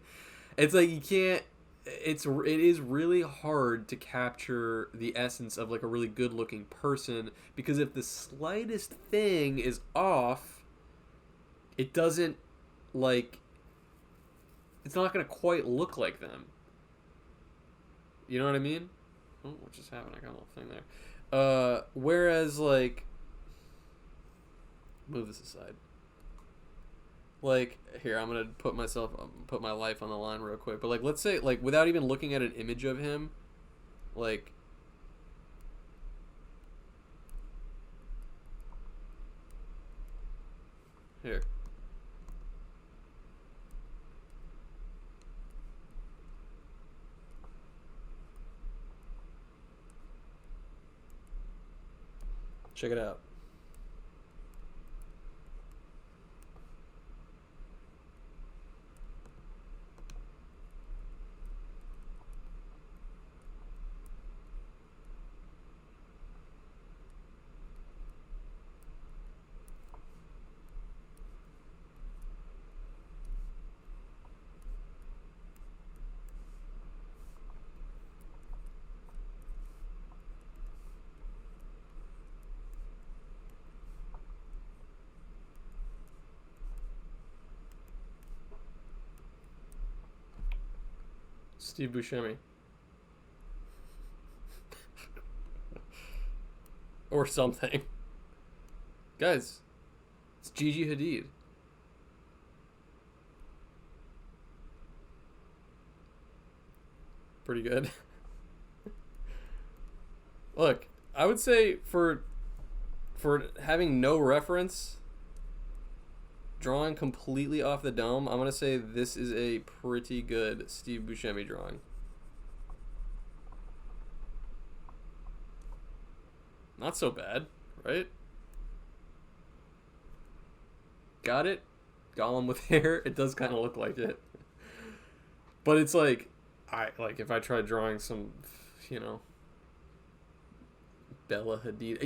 It's like you can't. It is really hard to capture the essence of like a really good looking person because if the slightest thing is off, it doesn't like. It's not gonna quite look like them. You know what I mean? Oh, what just happened? I got a little thing there. Whereas like, move this aside. Like here, I'm gonna put my life on the line real quick. But like, let's say like without even looking at an image of him, like here. Check it out. Steve Buscemi. Or something. Guys, it's Gigi Hadid. Pretty good. Look, I would say for having no reference, drawing completely off the dome, I'm going to say this is a pretty good Steve Buscemi drawing. Not so bad, right? Got it? Gollum with hair. It does kind of look like it. But it's like, if I tried drawing some, you know, Bella Hadid.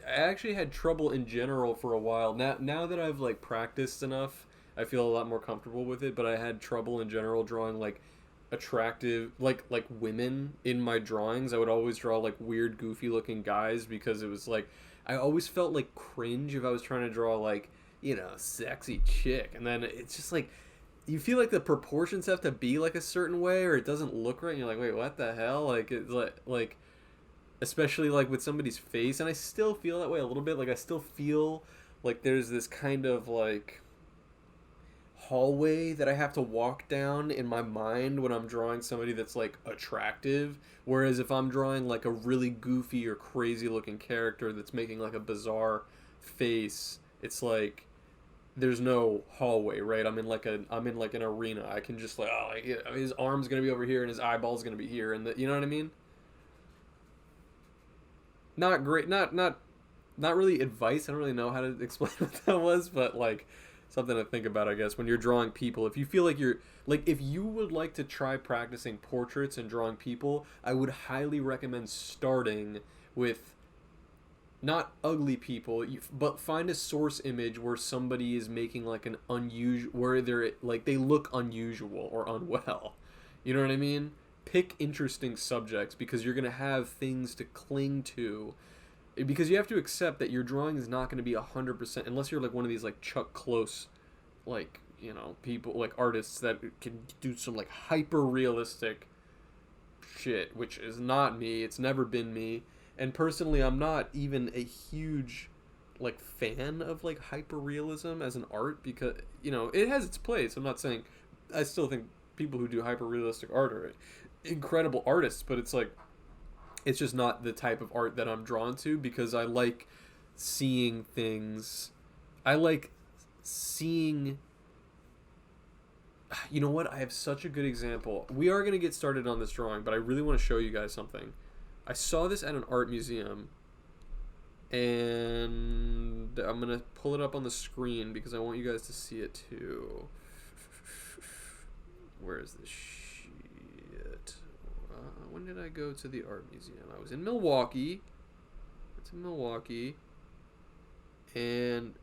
I actually had trouble in general for a while. Now that I've like practiced enough, I feel a lot more comfortable with it. But I had trouble in general drawing like attractive like women in my drawings. I would always draw like weird, goofy looking guys because it was like I always felt like cringe if I was trying to draw like sexy chick, and then it's just like you feel like the proportions have to be like a certain way or it doesn't look right. And you're like, wait, what the hell? Like it's like especially like with somebody's face, and I still feel that way a little bit. Like I still feel like there's this kind of like hallway that I have to walk down in my mind when I'm drawing somebody that's like attractive, whereas if I'm drawing like a really goofy or crazy looking character that's making like a bizarre face, it's like there's no hallway, right? I'm in like an arena. I can just like, oh, like, his arm's gonna be over here and his eyeball's gonna be here, and you know what I mean? Not great, not really advice. I don't really know how to explain what that was, but like something to think about, I guess, when you're drawing people. If you feel like you're like, if you would like to try practicing portraits and drawing people, I would highly recommend starting with not ugly people, but find a source image where somebody is making like an unusual, where they're like they look unusual or unwell. You know what I mean? Pick interesting subjects because you're gonna have things to cling to. Because you have to accept that your drawing is not going to be 100% unless you're like one of these like Chuck Close, like, you know, people like artists that can do some like hyper realistic shit, which is not me. It's never been me. And personally, I'm not even a huge like fan of like hyper realism as an art because, you know, it has its place. I'm not saying, I still think people who do hyper realistic art are incredible artists, but it's like, it's just not the type of art that I'm drawn to because I like seeing things. I like seeing. You know what? I have such a good example. We are going to get started on this drawing, but I really want to show you guys something. I saw this at an art museum, and I'm going to pull it up on the screen because I want you guys to see it too. Where is this shit? When did I go to the art museum? I was in Milwaukee. It's in Milwaukee. And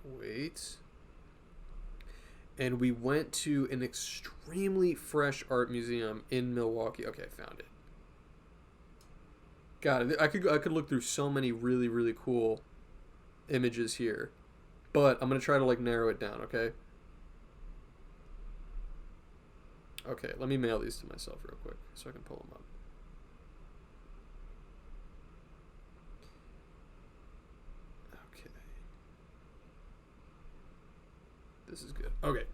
wait. And we went to an extremely fresh art museum in Milwaukee. Okay, I found it. God, I could look through so many really, really cool images here. But I'm going to try to like narrow it down, okay? Okay, let me mail these to myself real quick so I can pull them up. Okay. This is good. Okay.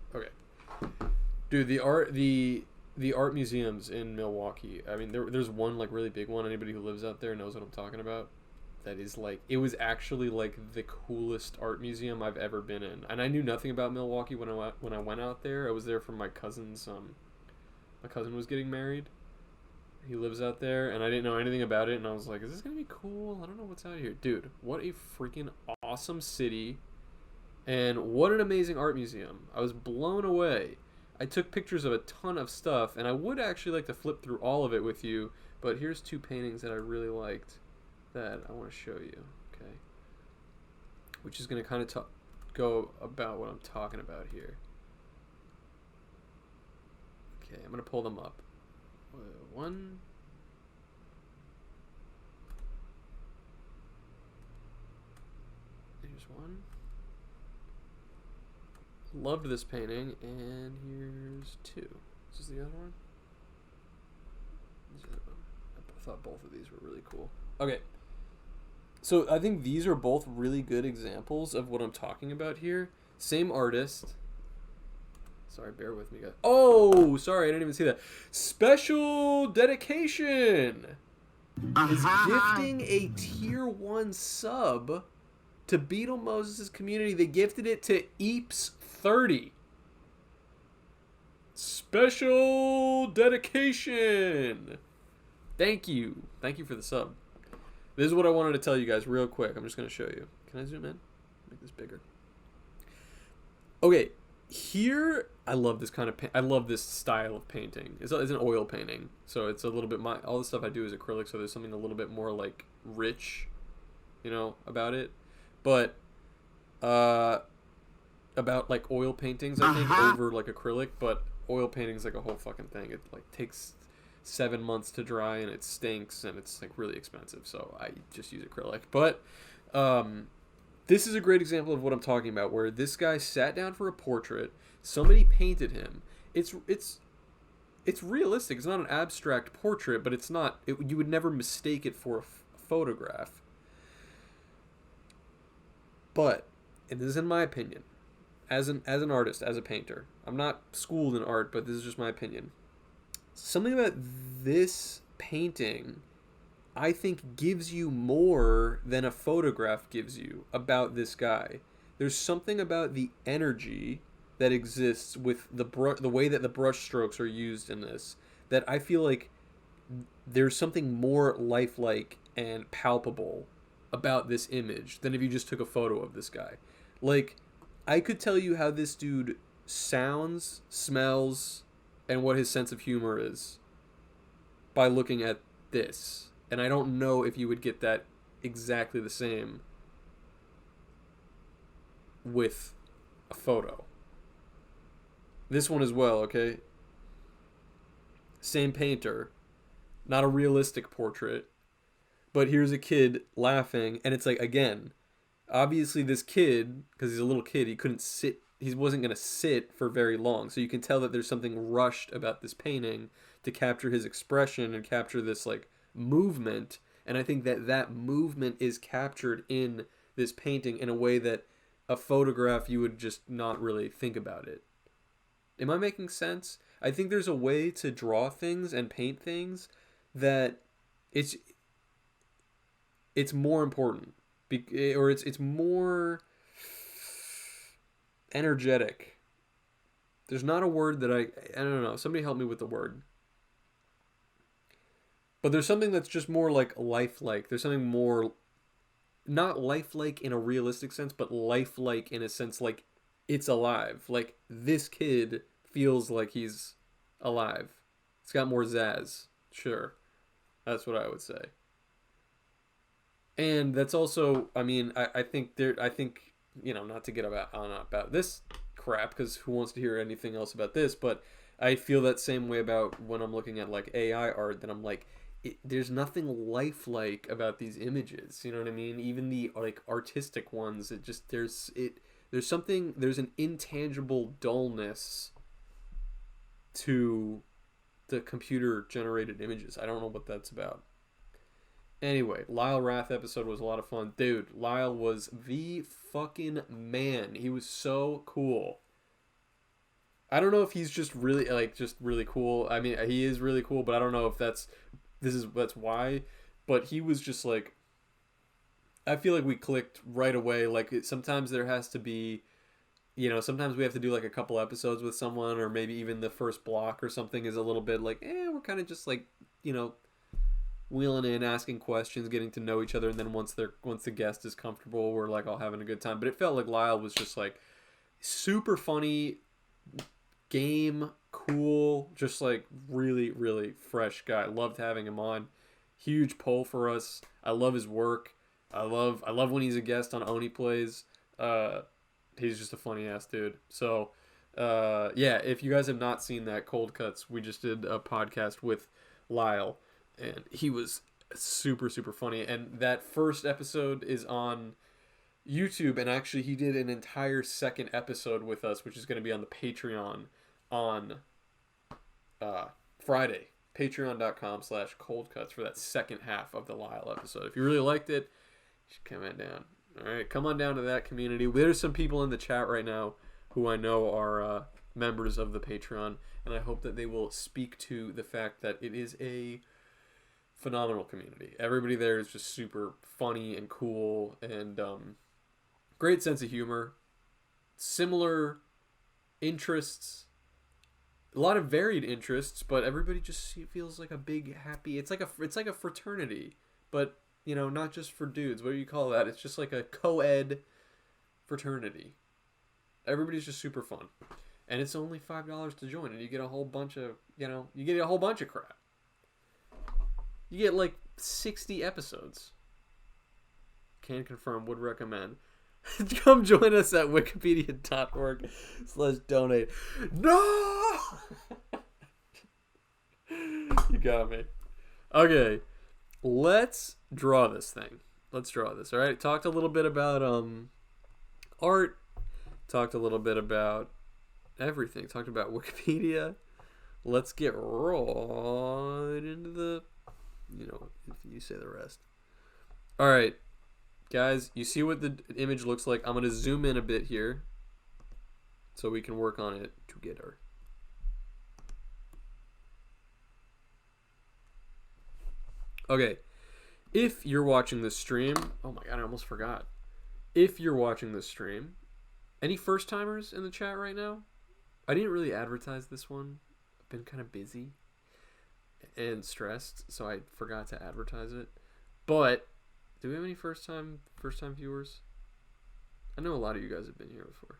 Dude, the art museums in Milwaukee. I mean, there's one like really big one. Anybody who lives out there knows what I'm talking about. That is like, it was actually like the coolest art museum I've ever been in. And I knew nothing about Milwaukee when I went out there. I was there for my cousin's my cousin was getting married. He lives out there, and I didn't know anything about it, and I was like, is this going to be cool? I don't know what's out here. Dude, what a freaking awesome city, and what an amazing art museum. I was blown away. I took pictures of a ton of stuff, and I would actually like to flip through all of it with you, but here's two paintings that I really liked that I want to show you, okay? Which is going to kind of go about what I'm talking about here. Okay, I'm going to pull them up. One. Here's one. Loved this painting, and here's two. Is this the other one? I thought both of these were really cool. Okay. So I think these are both really good examples of what I'm talking about here. Same artist. Sorry, bear with me, guys. Oh, sorry, I didn't even see that. Special dedication is gifting a tier 1 sub to Beetle Moses' community. They gifted it to Eeps30. Special dedication. Thank you. Thank you for the sub. This is what I wanted to tell you guys real quick. I'm just going to show you. Can I zoom in? Make this bigger. Okay. Here, I love this kind of I love this style of painting. It's an oil painting, so it's a little bit all the stuff I do is acrylic, so there's something a little bit more like rich, you know, about it. But about like oil paintings, I think over like acrylic, but oil paintings like a whole fucking thing. It like takes 7 months to dry and it stinks and it's like really expensive, so I just use acrylic. But this is a great example of what I'm talking about, where this guy sat down for a portrait, somebody painted him. It's realistic. It's not an abstract portrait, but it's not. You would never mistake it for a photograph. But, and this is in my opinion, as an artist, as a painter, I'm not schooled in art, but this is just my opinion. Something about this painting, I think, gives you more than a photograph gives you about this guy. there's something about the energy that exists with the way that the brush strokes are used in this that I feel like there's something more lifelike and palpable about this image than if you just took a photo of this guy. Like, I could tell you how this dude sounds, smells, and what his sense of humor is by looking at this. And I don't know if you would get that exactly the same with a photo. This one as well, okay? Same painter, not a realistic portrait, but here's a kid laughing, and it's like, again, obviously this kid, because he's a little kid, he wasn't going to sit for very long, so you can tell that there's something rushed about this painting to capture his expression and capture this, like, movement, and I think that that movement is captured in this painting in a way that a photograph you would just not really think about it. Am I making sense? I think there's a way to draw things and paint things that it's more important, or it's more energetic. There's not a word that I don't know. Somebody help me with the word. But there's something that's just more like lifelike. There's something more, not lifelike in a realistic sense, but lifelike in a sense like it's alive. Like, this kid feels like he's alive. It's got more zazz. Sure. That's what I would say. And that's also, I mean, I think, not to get on about this crap, because who wants to hear anything else about this, but I feel that same way about when I'm looking at, like, AI art, that I'm like, there's nothing lifelike about these images, you know what I mean? Even the, like, artistic ones, there's an intangible dullness to the computer generated images. I don't know what that's about. Anyway, Lyle Rath episode was a lot of fun. Dude, Lyle was the fucking man. He was so cool. I don't know if he's just really, like, just really cool. I mean, he is really cool, but I don't know if that's why. But he was just, like, I feel like we clicked right away. Like, sometimes there has to be, sometimes we have to do, like, a couple episodes with someone, or maybe even the first block or something is a little bit like, we're kind of just, like, wheeling in, asking questions, getting to know each other, and then once the guest is comfortable, we're, like, all having a good time. But it felt like Lyle was just, like, super funny, game, cool, just, like, really, really fresh guy. Loved having him on. Huge pull for us. I love his work. I love when he's a guest on Oni Plays. He's just a funny ass dude. So, yeah, if you guys have not seen that Cold Cuts, we just did a podcast with Lyle, and he was super, super funny. And that first episode is on YouTube, and actually he did an entire second episode with us, which is going to be on the Patreon on Friday. Patreon.com/coldcuts for that second half of the Lyle episode. If you really liked it, you should come on down. All right, come on down to that community. There's some people in the chat right now who I know are members of the Patreon, and I hope that they will speak to the fact that it is a phenomenal community. Everybody there is just super funny and cool, and great sense of humor, similar interests, a lot of varied interests, but everybody just feels like a big happy. It's like a fraternity, but not just for dudes. What do you call that? It's just like a co-ed fraternity. Everybody's just super fun, and it's only $5 to join, and you get a whole bunch of crap. You get like 60 episodes. Can confirm. Would recommend. Come join us at wikipedia.org/donate. No! You got me. Okay. Let's draw this thing. Let's draw this, all right? Talked a little bit about art. Talked a little bit about everything. Talked about Wikipedia. Let's get right into the, if you say the rest. All right. Guys, you see what the image looks like. I'm going to zoom in a bit here so we can work on it together. Okay, if you're watching this stream, oh my god, I almost forgot. If you're watching this stream Any first timers in the chat right now? I didn't really advertise this one. I've been kind of busy and stressed, so I forgot to advertise it. But do we have any first time viewers? I know a lot of you guys have been here before.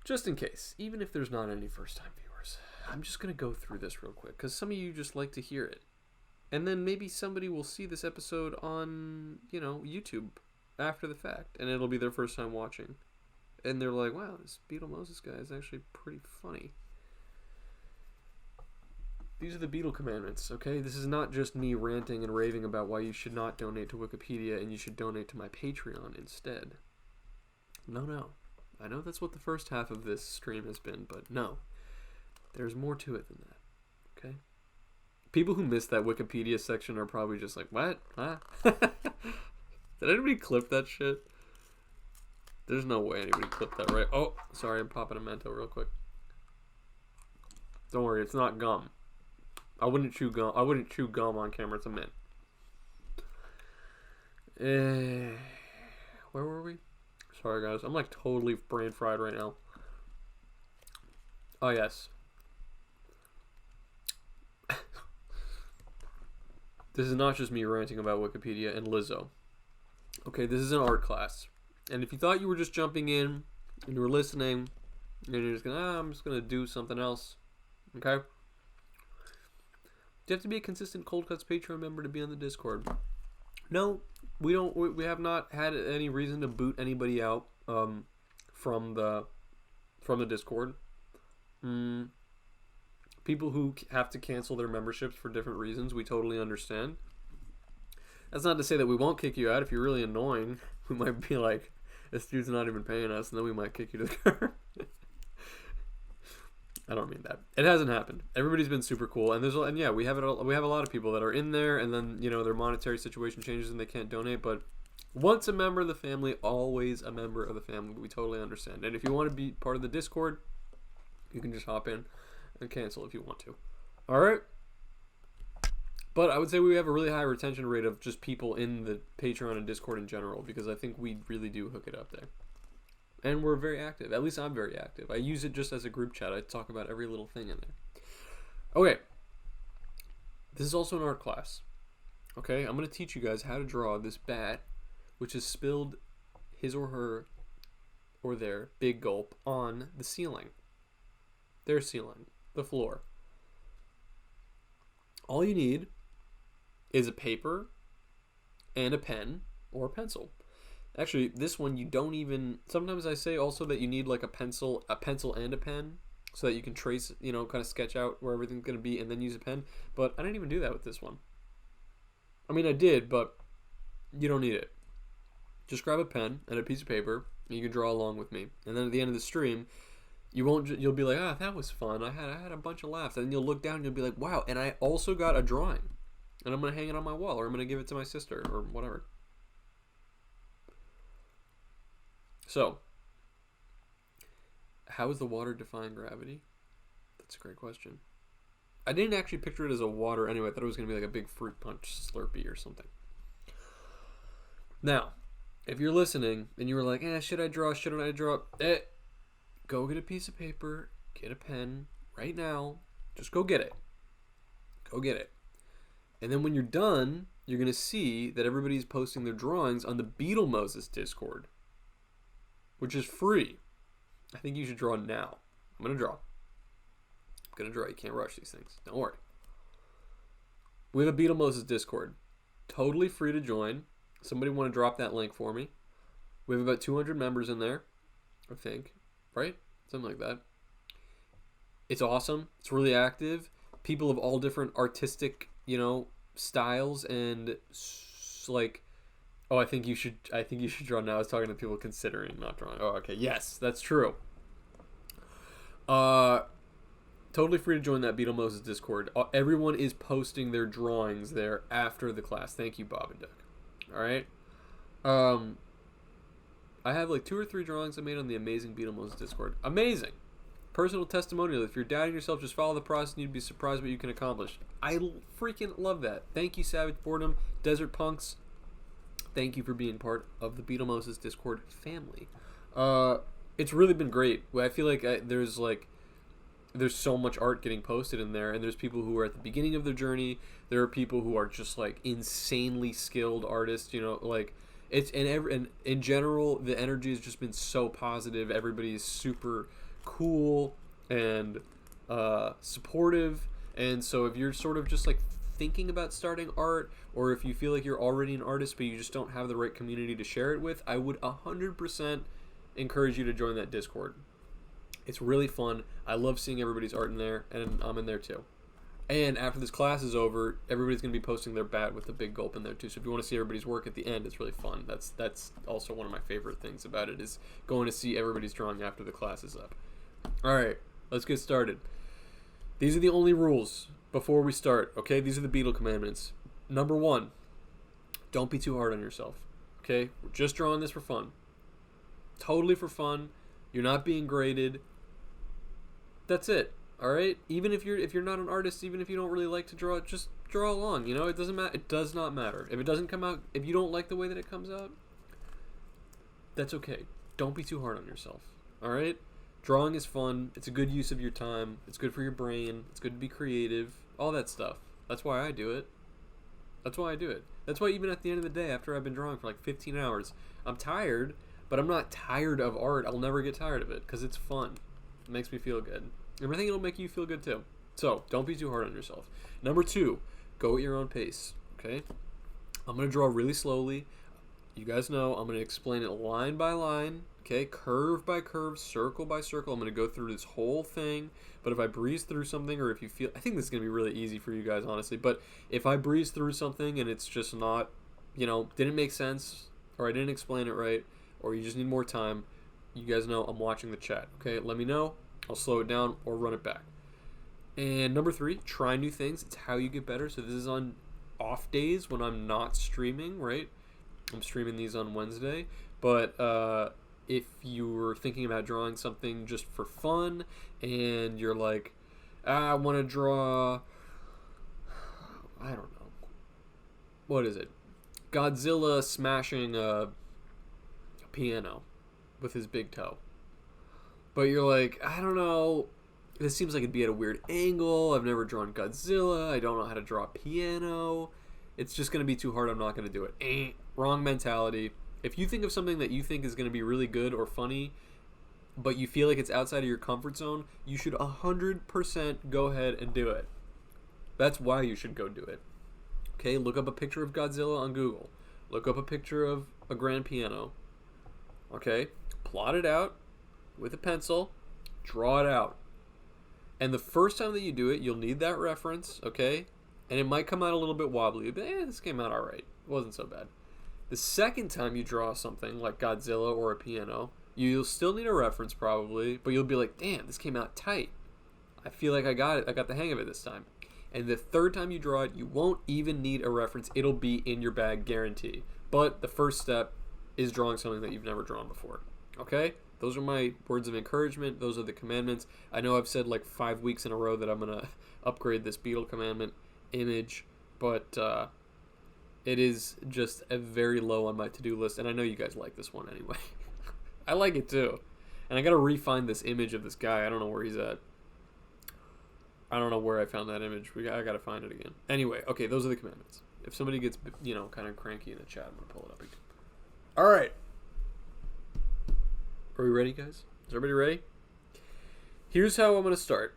Just in case, even if there's not any first time viewers, I'm just going to go through this real quick because some of you just like to hear it. And then maybe somebody will see this episode on, YouTube after the fact, and it'll be their first time watching. And they're like, wow, this Beetle Moses guy is actually pretty funny. These are the Beetle commandments, okay? This is not just me ranting and raving about why you should not donate to Wikipedia and you should donate to my Patreon instead. No. I know that's what the first half of this stream has been, but no. There's more to it than that, okay? People who missed that Wikipedia section are probably just like, what? Huh? Did anybody clip that shit? There's no way anybody clipped that, right? Oh, sorry, I'm popping a Mento real quick. Don't worry, it's not gum. I wouldn't chew gum on camera. It's a mint. Where were we? Sorry, guys. I'm like totally brain fried right now. Oh, yes. This is not just me ranting about Wikipedia and Lizzo. Okay, this is an art class. And if you thought you were just jumping in and you were listening and you're just going, I'm just going to do something else. Okay? Do you have to be a consistent Cold Cuts Patreon member to be on the Discord? No, we don't. We have not had any reason to boot anybody out from the Discord. People who have to cancel their memberships for different reasons, we totally understand. That's not to say that we won't kick you out. If you're really annoying, we might be like, this dude's not even paying us, and then we might kick you to the curb. I don't mean that. It hasn't happened. Everybody's been super cool, and we have a lot of people that are in there, and then their monetary situation changes and they can't donate. But once a member of the family, always a member of the family. We totally understand. And if you want to be part of the Discord, you can just hop in and cancel if you want to. All right. But I would say we have a really high retention rate of just people in the Patreon and Discord in general, because I think we really do hook it up there. And we're very active. At least I'm very active. I use it just as a group chat. I talk about every little thing in there. Okay. This is also an art class. Okay? I'm going to teach you guys how to draw this bat, which has spilled his or her or their big gulp on the ceiling. Their ceiling. The floor. All you need is a paper and a pen or a pencil. Actually, this one you don't even... Sometimes I say also that you need like a pencil and a pen so that you can trace, kind of sketch out where everything's going to be and then use a pen. But I didn't even do that with this one. I mean, I did, but you don't need it. Just grab a pen and a piece of paper and you can draw along with me. And then at the end of the stream, you'll be like, that was fun. I had a bunch of laughs. And then you'll look down and you'll be like, wow, and I also got a drawing. And I'm going to hang it on my wall, or I'm going to give it to my sister or whatever. So, how is the water defying gravity? That's a great question. I didn't actually picture it as a water anyway. I thought it was going to be like a big fruit punch Slurpee or something. Now, if you're listening and you were like, should I draw? Shouldn't I draw? Go get a piece of paper, get a pen right now. Just go get it. Go get it. And then when you're done, you're going to see that everybody's posting their drawings on the Beetle Moses Discord, which is free. I think you should draw now. I'm going to draw. You can't rush these things. Don't worry. We have a Beetle Moses Discord. Totally free to join. Somebody want to drop that link for me. We have about 200 members in there, I think. Right? Something like that. It's awesome. It's really active. People of all different artistic, styles and like... Oh, I think you should draw now. I was talking to people considering not drawing. Oh, okay. Yes, that's true. Totally free to join that Beetle Moses Discord. Everyone is posting their drawings there after the class. Thank you, Bob and Duck. All right. I have like 2 or 3 drawings I made on the amazing Beetle Moses Discord. Amazing. Personal testimonial. If you're doubting yourself, just follow the process and you'd be surprised what you can accomplish. I freaking love that. Thank you, Savage Boredom, Desert Punks. thank you for being part of the Beetlemosis Discord family. It's really been great. I feel like there's so much art getting posted in there, and there's people who are at the beginning of their journey. There are people who are just like insanely skilled artists. And in general, the energy has just been so positive. Everybody's super cool and supportive. And so if you're sort of just like thinking about starting art, or if you feel like you're already an artist but you just don't have the right community to share it with, I would 100% encourage you to join that Discord. It's really fun. I love seeing everybody's art in there, and I'm in there too. And after this class is over, everybody's going to be posting their bat with the big gulp in there too. So if you want to see everybody's work at the end, it's really fun. That's also one of my favorite things about it, is going to see everybody's drawing after the class is up. All right, let's get started. These are the only rules before we start, okay? These are the Beetle commandments. Number 1, don't be too hard on yourself, okay? We're just drawing this for fun. Totally for fun. You're not being graded. That's it. All right. Even if you're not an artist, even if you don't really like to draw, just draw along. It doesn't matter. It does not matter if it doesn't come out. If you don't like the way that it comes out, that's okay. Don't be too hard on yourself. All right. Drawing is fun. It's a good use of your time. It's good for your brain. It's good to be creative. All that stuff. That's why I do it. That's why even at the end of the day, after I've been drawing for like 15 hours, I'm tired, but I'm not tired of art. I'll never get tired of it because it's fun. It makes me feel good. And I think it'll make you feel good too. So, don't be too hard on yourself. Number 2, go at your own pace, okay? I'm going to draw really slowly. You guys know I'm going to explain it line by line, okay? Curve by curve, circle by circle. I'm going to go through this whole thing. But if I breeze through something, or if you feel... I think this is going to be really easy for you guys, honestly. But if I breeze through something and it's just not, didn't make sense, or I didn't explain it right, or you just need more time, you guys know I'm watching the chat, okay? Let me know. I'll slow it down or run it back. And number 3, try new things. It's how you get better. So this is on off days when I'm not streaming, right? I'm streaming these on Wednesday. But if you were thinking about drawing something just for fun and you're like, I want to draw, I don't know. What is it? Godzilla smashing a piano with his big toe. But you're like, I don't know, this seems like it'd be at a weird angle. I've never drawn Godzilla. I don't know how to draw a piano. It's just going to be too hard. I'm not going to do it. Wrong mentality. If you think of something that you think is going to be really good or funny, but you feel like it's outside of your comfort zone, you should 100% go ahead and do it. That's why you should go do it. Okay, look up a picture of Godzilla on Google. Look up a picture of a grand piano. Okay, plot it out with a pencil, draw it out. And the first time that you do it, you'll need that reference, okay? And it might come out a little bit wobbly, but this came out all right. It wasn't so bad. The second time you draw something like Godzilla or a piano, you'll still need a reference probably, but you'll be like, damn, this came out tight. I feel like I got it. I got the hang of it this time. And the third time you draw it, you won't even need a reference. It'll be in your bag, guarantee. But the first step is drawing something that you've never drawn before, okay? Those are my words of encouragement. Those are the commandments. I know I've said like 5 weeks in a row that I'm going to upgrade this Beetle commandment image, but it is just a very low on my to-do list, and I know you guys like this one anyway. I like it too. And I got to re-find this image of this guy. I don't know where he's at. I don't know where I found that image. I got to find it again. Anyway, okay, those are the commandments. If somebody gets, kind of cranky in the chat, I'm going to pull it up again. All right. Are we ready, guys? Is everybody ready? Here's how I'm going to start.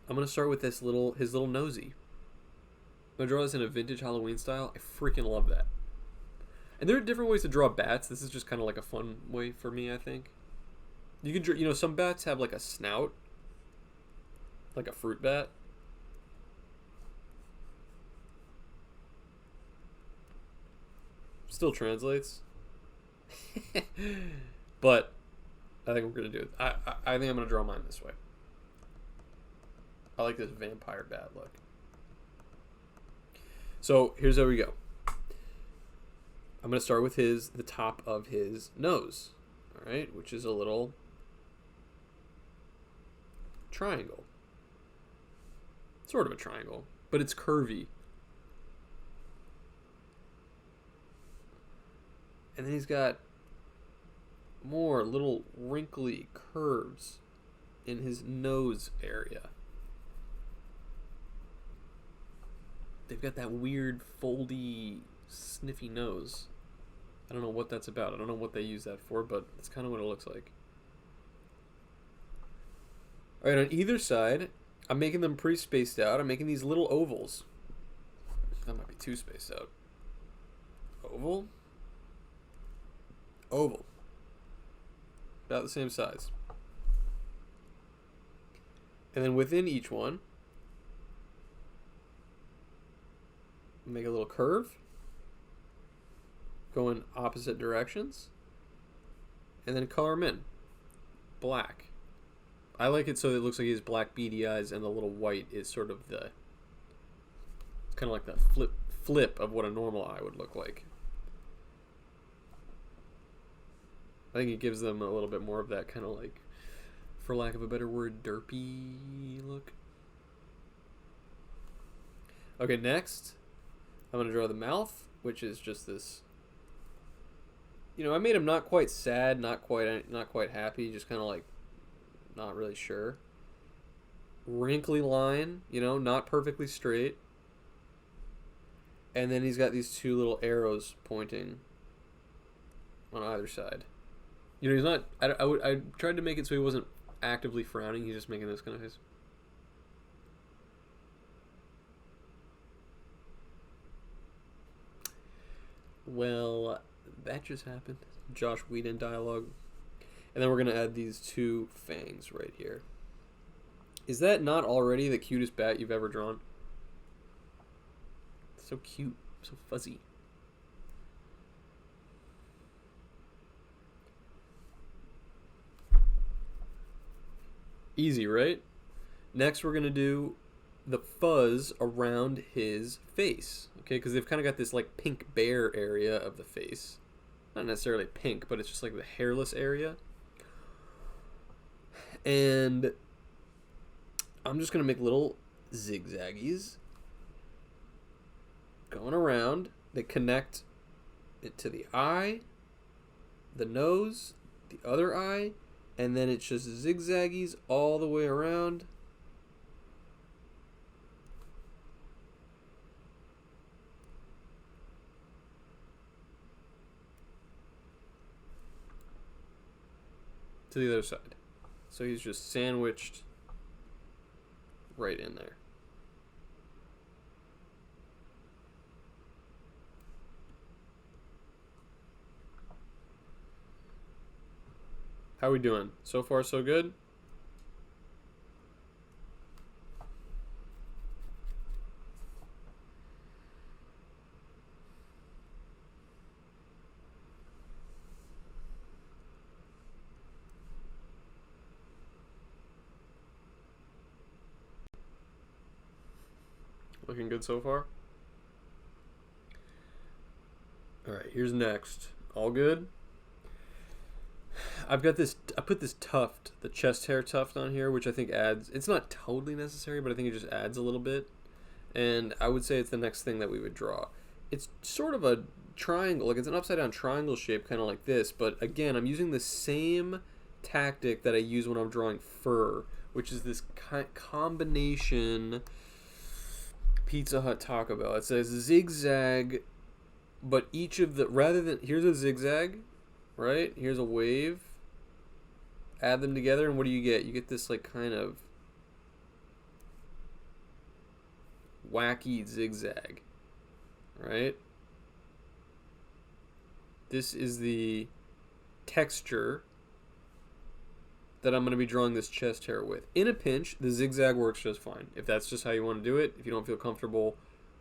I'm going to start with his little nosy. I'm going to draw this in a vintage Halloween style. I freaking love that. And there are different ways to draw bats. This is just kind of like a fun way for me, I think. You can draw, some bats have like a snout. Like a fruit bat. Still translates. But I think we're going to do it. I think I'm going to draw mine this way. I like this vampire bat look. So here's how we go. I'm going to start with the top of his nose. All right, which is a little triangle. Sort of a triangle, but it's curvy. And then he's got more little wrinkly curves in his nose area. They've got that weird foldy, sniffy nose. I don't know what that's about. I don't know what they use that for, but that's kind of what it looks like. Alright, on either side, I'm making them pretty spaced out. I'm making these little ovals. That might be too spaced out. Oval. Oval. About the same size. And then within each one, make a little curve. Go in opposite directions. And then color them in. Black. I like it so it looks like he has black beady eyes and the little white is sort of the... It's kind of like the flip of what a normal eye would look like. I think it gives them a little bit more of that kind of like, for lack of a better word, derpy look. Okay, next, I'm going to draw the mouth, which is just this... You know, I made him not quite sad, not quite happy, just kind of like not really sure. Wrinkly line, you know, not perfectly straight. And then he's got these two little arrows pointing on either side. You know, he's not... I tried to make it so he wasn't actively frowning. He's just making this kind of face. Well, that just happened. Josh Whedon dialogue. And then we're going to add these two fangs right here. Is that not already the cutest bat you've ever drawn? So cute. So fuzzy. Easy, right? Next, we're going to do the fuzz around his face. Okay, because they've kind of got this like pink bear area of the face. Not necessarily pink, but it's just like the hairless area. And I'm just going to make little zigzaggies going around. They connect it to the eye, the nose, the other eye, and then it's just zigzaggies all the way around. To the other side. So he's just sandwiched right in there. How are we doing? So far, so good? Looking good so far? Alright, here's next. All good? I've got this, I put this tuft, the chest hair tuft on here, which I think adds, it's not totally necessary, but I think it just adds a little bit. And I would say it's the next thing that we would draw. It's sort of a triangle, like it's an upside down triangle shape, kind of like this, but again, I'm using the same tactic that I use when I'm drawing fur, which is this combination Pizza Hut Taco Bell. It says zigzag, but each of the, rather than, here's a zigzag, right? Here's a wave. Add them together, and what do you get? You get this like kind of wacky zigzag, right? This is the texture that I'm going to be drawing this chest hair with. In a pinch, the zigzag works just fine. If that's just how you want to do it, if you don't feel comfortable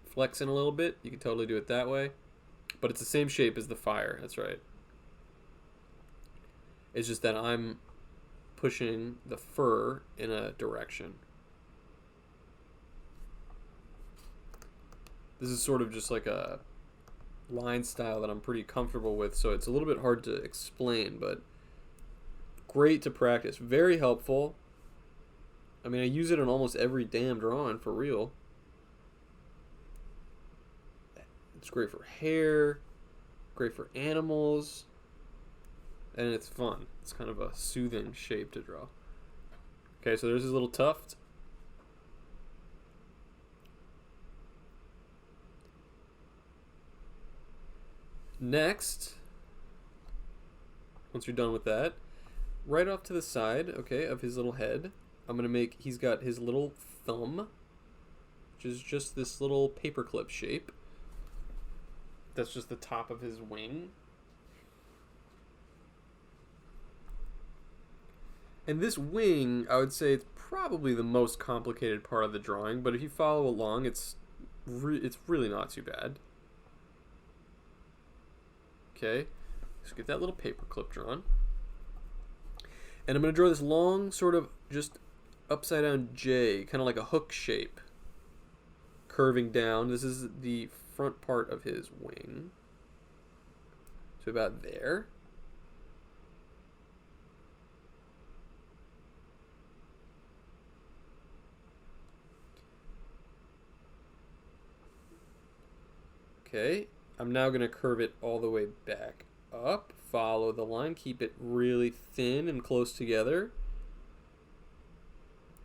flexing a little bit, you can totally do it that way. But it's the same shape as the fire, that's right. It's just that I'm pushing the fur in a direction. This is sort of just like a line style that I'm pretty comfortable with, so it's a little bit hard to explain, but great to practice. Very helpful. I mean, I use it in almost every damn drawing, for real. It's great for hair. Great for animals. And it's fun. It's kind of a soothing shape to draw. Okay, so there's his little tuft. Next, once you're done with that, right off to the side, okay, of his little head, I'm going to make, he's got his little thumb, which is just this little paperclip shape. That's just the top of his wing. And this wing, I would say it's probably the most complicated part of the drawing, but if you follow along, it's really not too bad. Okay, let's get that little paperclip drawn. And I'm going to draw this long, sort of just upside down J, kind of like a hook shape, curving down. This is the front part of his wing. So about there. Okay, I'm now going to curve it all the way back up. Follow the line. Keep it really thin and close together.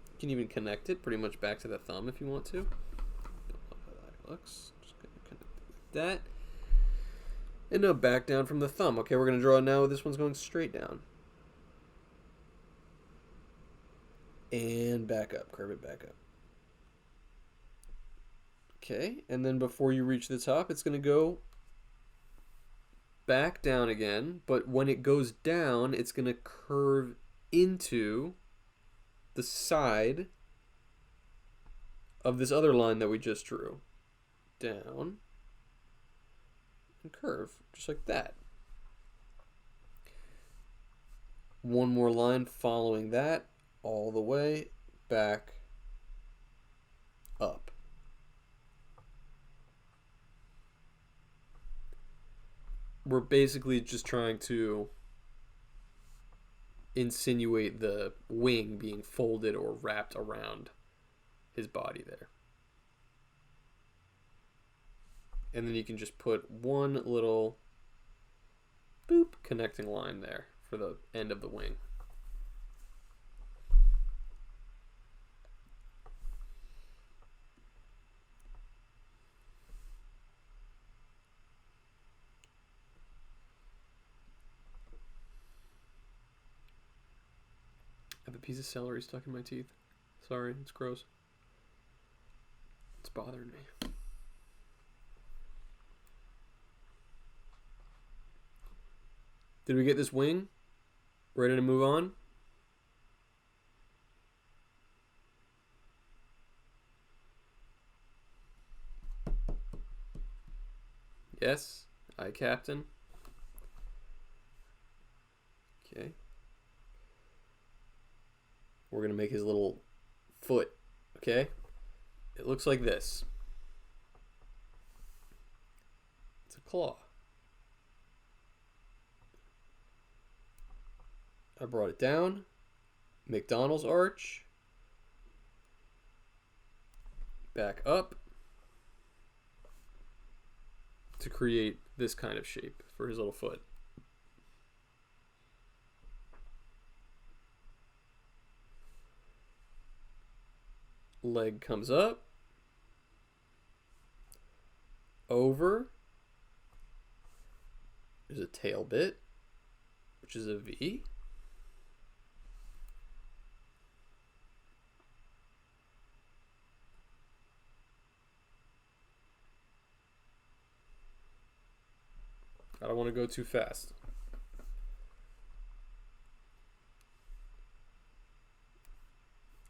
You can even connect it pretty much back to the thumb if you want to. Don't love how that looks. Just going to connect it like that. And now back down from the thumb. Okay, we're going to draw now. This one's going straight down. And back up. Curve it back up. Okay, and then before you reach the top, it's going to go back down again, but when it goes down, it's going to curve into the side of this other line that we just drew. Down and curve, just like that. One more line following that, all the way back up. We're basically just trying to insinuate the wing being folded or wrapped around his body there. And then you can just put one little boop connecting line there for the end of the wing. I have a piece of celery stuck in my teeth. Sorry, it's gross. It's bothering me. Did we get this wing? Ready to move on? Yes? Aye, Captain. Okay. We're going to make his little foot, okay? It looks like this. It's a claw. I brought it down. McDonald's arch. Back up. To create this kind of shape for his little foot. Leg comes up, over, there's a tail bit, which is a V. I don't want to go too fast.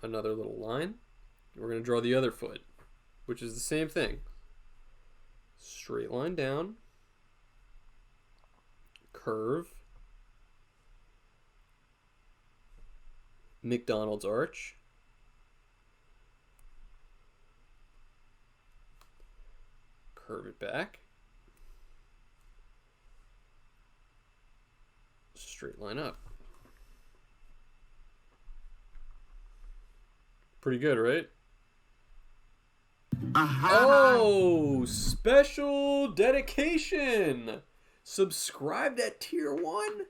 Another little line. We're going to draw the other foot, which is the same thing. Straight line down, curve, McDonald's arch, curve it back, straight line up. Pretty good, right? Oh, special dedication subscribed at tier 1.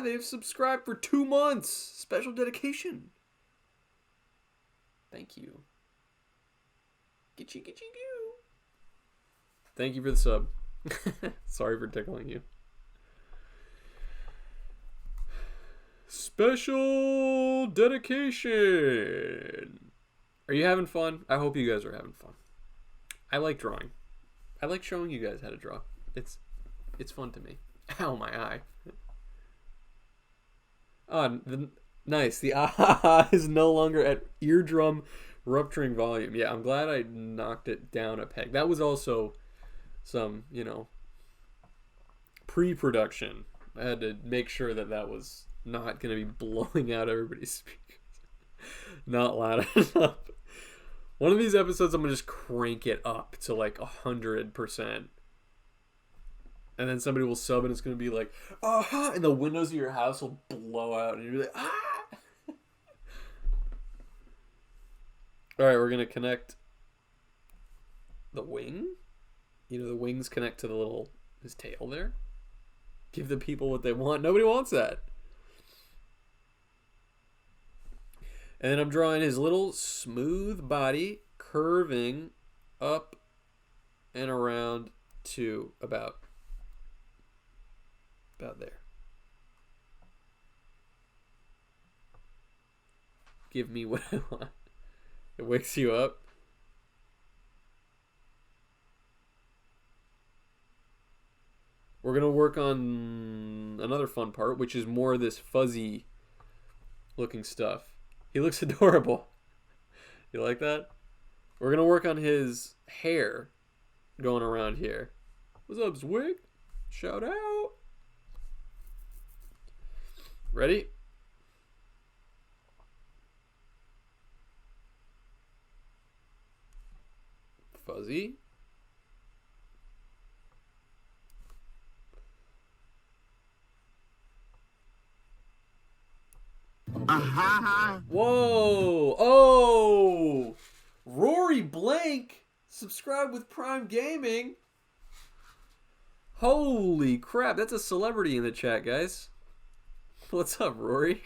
They've subscribed for 2 months. Special dedication. Thank you. Get you. Thank you for the sub. Sorry for tickling you. Special dedication. Are you having fun? I hope you guys are having fun. I like drawing. I like showing you guys how to draw. It's fun to me. Ow, my eye. Nice. The ah is no longer at eardrum rupturing volume. Yeah, I'm glad I knocked it down a peg. That was also some, pre-production. I had to make sure that was not going to be blowing out everybody's speakers. Not loud enough. One of these episodes, I'm going to just crank it up to like 100%. And then somebody will sub and it's going to be like, and the windows of your house will blow out. And you're like, ah! All right, we're going to connect the wing. The wings connect to his tail there. Give the people what they want. Nobody wants that. And then I'm drawing his little smooth body curving up and around to about there. Give me what I want. It wakes you up. We're going to work on another fun part, which is more of this fuzzy looking stuff. He looks adorable. You like that? We're going to work on his hair going around here. What's up, Zwig? Shout out. Ready? Fuzzy. Whoa! Oh! Rory Blank subscribed with Prime Gaming. Holy crap! That's a celebrity in the chat, guys. What's up, Rory?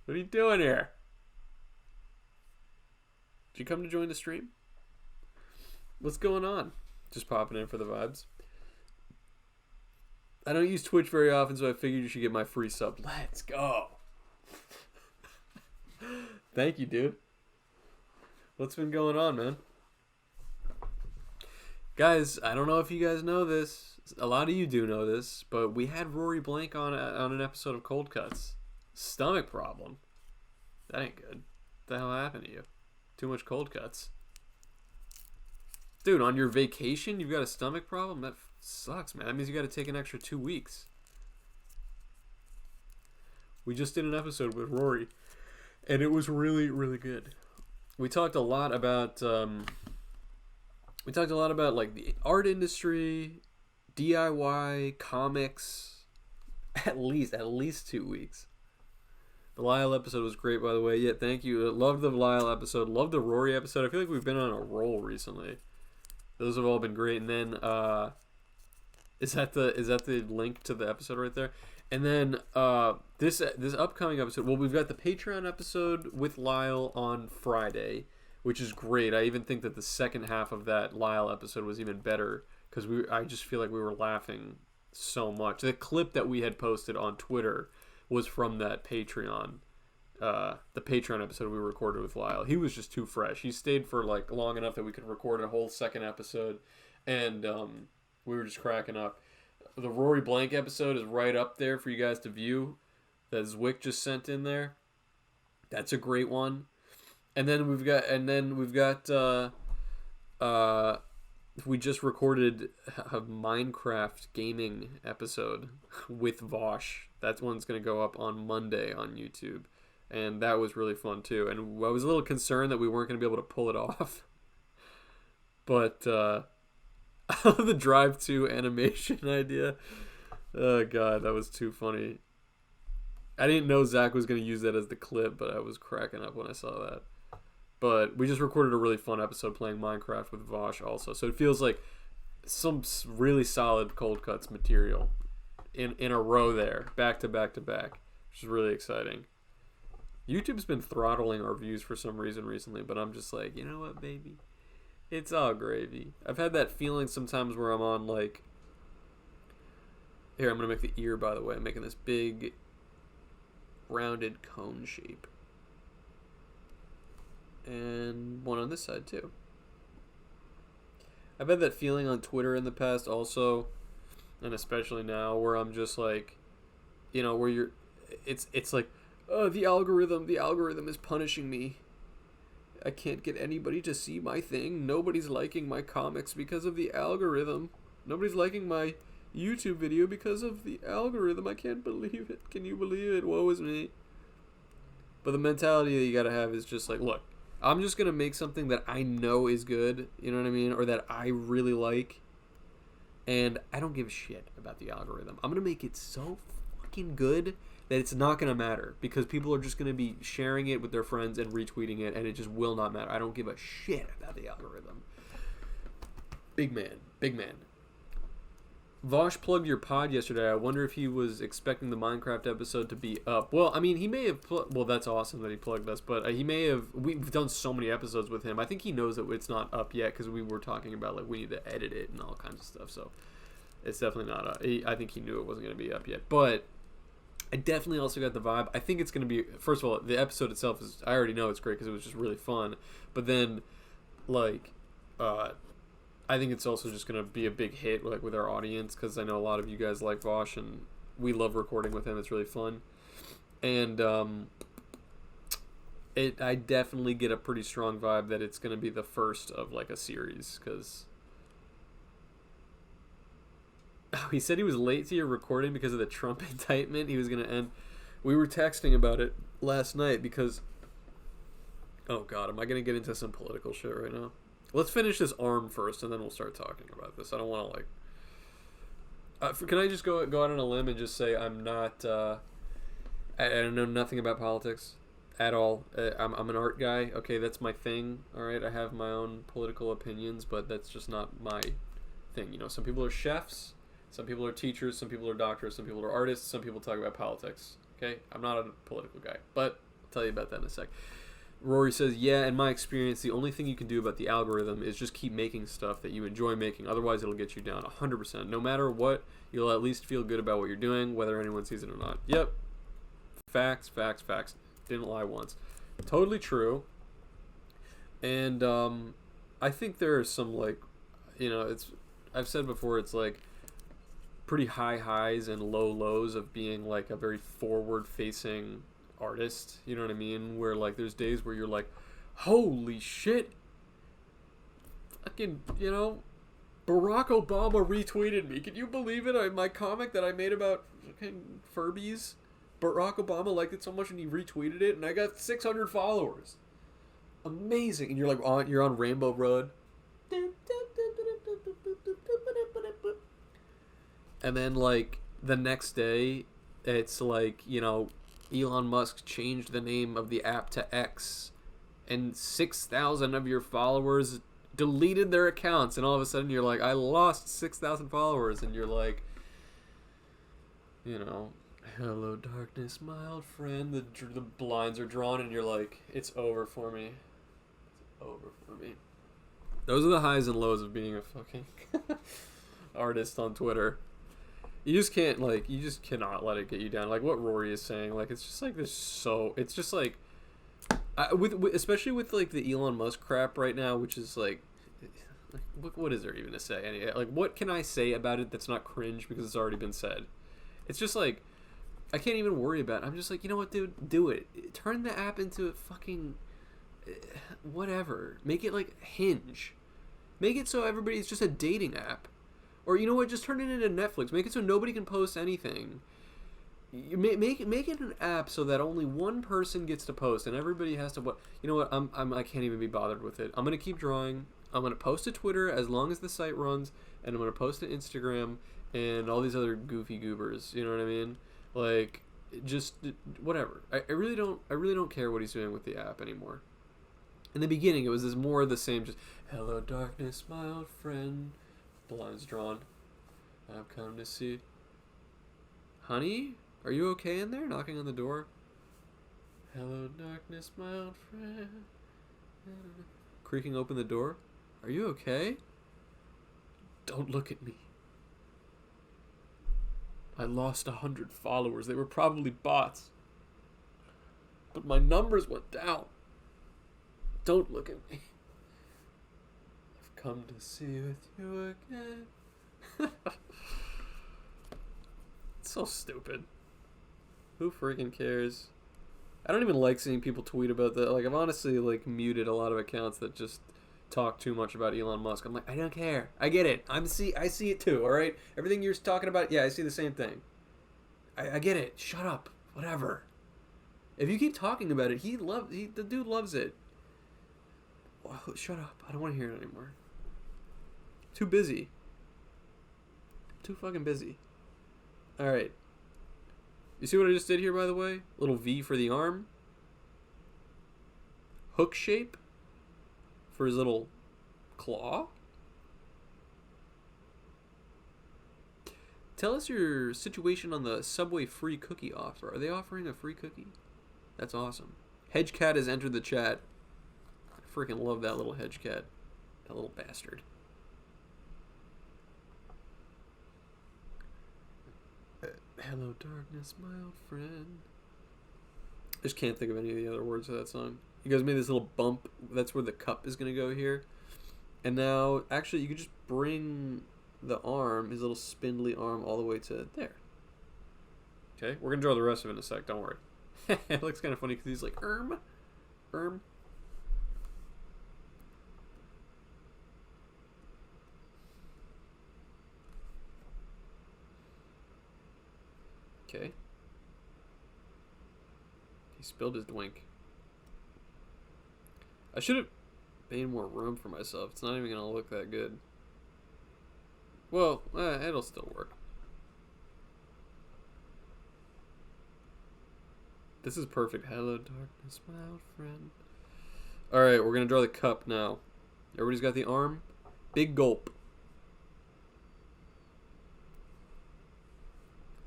What are you doing here? Did you come to join the stream? What's going on? Just popping in for the vibes. I don't use Twitch very often, so I figured you should get my free sub. Let's go. Thank you, dude. What's been going on, man? Guys, I don't know if you guys know this. A lot of you do know this, but we had Rory Blank on an episode of Cold Cuts. Stomach problem. That ain't good. What the hell happened to you? Too much cold cuts. Dude, on your vacation, you've got a stomach problem? That sucks, man. That means you got to take an extra 2 weeks. We just did an episode with Rory, and it was really, really good. We talked a lot about like the art industry, DIY, comics. At least 2 weeks. The Lyle episode was great, by the way. Yeah, thank you. Loved the Lyle episode. Loved the Rory episode. I feel like we've been on a roll recently. Those have all been great. And then is that the link to the episode right there? And then this upcoming episode. Well, we've got the Patreon episode with Lyle on Friday, which is great. I even think that the second half of that Lyle episode was even better because I just feel like we were laughing so much. The clip that we had posted on Twitter was from that Patreon, the Patreon episode we recorded with Lyle. He was just too fresh. He stayed for like long enough that we could record a whole second episode, and we were just cracking up. The Rory Blank episode is right up there for you guys to view. That Zwick just sent in there. That's a great one. And then we've got we just recorded a Minecraft gaming episode with Vosh. That one's going to go up on Monday on YouTube. And that was really fun too. And I was a little concerned that we weren't going to be able to pull it off. But the Drive 2 animation idea. Oh god, that was too funny. I didn't know Zach was going to use that as the clip, but I was cracking up when I saw that. But we just recorded a really fun episode playing Minecraft with Vosh also. So it feels like some really solid cold cuts material in a row there, back to back to back, which is really exciting. YouTube's been throttling our views for some reason recently, but I'm just like, you know what, baby? It's all gravy. I've had that feeling sometimes where I'm on like... Here, I'm going to make the ear, by the way. I'm making this big, rounded cone shape. And one on this side, too. I've had that feeling on Twitter in the past also, and especially now, where I'm just like, you know, where you're... It's like, oh, the algorithm is punishing me. I can't get anybody to see my thing. Nobody's liking my comics because of the algorithm. Nobody's liking my YouTube video because of the algorithm. I can't believe it. Can you believe it? Woe is me. But the mentality that you gotta have is just like, look, I'm just gonna make something that I know is good, you know what I mean? Or that I really like. And I don't give a shit about the algorithm. I'm gonna make it so fucking good that it's not going to matter, because people are just going to be sharing it with their friends and retweeting it, and it just will not matter. I don't give a shit about the algorithm. Big man. Vosh plugged your pod yesterday. I wonder if he was expecting the Minecraft episode to be up. Well, I mean, he may have... well, that's awesome that he plugged us, but he may have... We've done so many episodes with him. I think he knows that it's not up yet, because we were talking about, like, we need to edit it and all kinds of stuff, so it's definitely not up. I think he knew it wasn't going to be up yet, but... I definitely also got the vibe. I think it's going to be... First of all, the episode itself is... I already know it's great because it was just really fun. But then, like... I think it's also just going to be a big hit, like, with our audience, because I know a lot of you guys like Vosh, and we love recording with him. It's really fun. And, I definitely get a pretty strong vibe that it's going to be the first of, like, a series, because... Oh, he said he was late to your recording because of the Trump indictment. He was going to end. We were texting about it last night because... Oh, God. Am I going to get into some political shit right now? Let's finish this arm first, and then we'll start talking about this. I don't want to, like... can I just go out on a limb and just say I'm not... I know nothing about politics at all. I'm an art guy. Okay, that's my thing. All right, I have my own political opinions, but that's just not my thing. You know, some people are chefs... Some people are teachers, some people are doctors, some people are artists, some people talk about politics. Okay? I'm not a political guy, but I'll tell you about that in a sec. Rory says, yeah, in my experience, the only thing you can do about the algorithm is just keep making stuff that you enjoy making. Otherwise, it'll get you down 100%. No matter what, you'll at least feel good about what you're doing, whether anyone sees it or not. Yep. Facts. Didn't lie once. Totally true. And I think there are some, like, you know, I've said before, it's like, pretty high highs and low lows of being like a very forward facing artist, you know what I mean, where like there's days where you're like, holy shit, fucking, you know, Barack Obama retweeted me, can you believe it? My comic that I made about fucking Furbies, Barack Obama liked it so much and he retweeted it and I got 600 followers. Amazing. And you're like you're on Rainbow Road. And then, like, the next day, it's like, you know, Elon Musk changed the name of the app to X, and 6,000 of your followers deleted their accounts, and all of a sudden you're like, I lost 6,000 followers, and you're like, you know, hello darkness, my old friend, the blinds are drawn, and you're like, it's over for me. It's over for me. Those are the highs and lows of being a fucking artist on Twitter. You just can't, like, you just cannot let it get you down. Like what Rory is saying, like, it's just like it's just like, especially with like the Elon Musk crap right now, which is like what is there even to say? Like, what can I say about it that's not cringe because it's already been said? It's just like, I can't even worry about it. I'm just like, you know what, dude, do it. Turn the app into a fucking whatever. Make it like Hinge. Make it so everybody's just a dating app. Or, you know what, just turn it into Netflix. Make it so nobody can post anything. Make it an app so that only one person gets to post and everybody has to... You know what, I can't even be bothered with it. I'm going to keep drawing. I'm going to post to Twitter as long as the site runs. And I'm going to post to Instagram and all these other goofy goobers. You know what I mean? Like, just whatever. I really don't care what he's doing with the app anymore. In the beginning, it was more of the same, just, hello darkness, my old friend. Blinds drawn. I've come to see. Honey? Are you okay in there? Knocking on the door. Hello, darkness, my old friend. Creaking open the door. Are you okay? Don't look at me. I lost 100 followers. They were probably bots. But my numbers went down. Don't look at me. I've come to see with you again. It's so stupid. Who freaking cares? I don't even like seeing people tweet about that. Like, I've honestly, like, muted a lot of accounts that just talk too much about Elon Musk. I'm like, I don't care. I get it. I see it too, alright? Everything you're talking about, yeah, I see the same thing. I get it. Shut up. Whatever. If you keep talking about it, the dude loves it. Well, shut up. I don't want to hear it anymore. Too busy. Too fucking busy. Alright. You see what I just did here, by the way? Little V for the arm. Hook shape for his little claw. Tell us your situation on the Subway free cookie offer. Are they offering a free cookie? That's awesome. Hedgecat has entered the chat. I freaking love that little Hedgecat. That little bastard. Hello, darkness, my old friend. I just can't think of any of the other words of that song. You guys made this little bump. That's where the cup is going to go here. And now, actually, you could just bring the arm, his little spindly arm, all the way to there. Okay, we're going to draw the rest of it in a sec. Don't worry. It looks kind of funny because he's like, Erm. Okay. He spilled his drink. I should have made more room for myself. It's not even going to look that good. Well, it'll still work. This is perfect. Hello, darkness, my old friend. Alright, we're going to draw the cup now. Everybody's got the arm. Big gulp.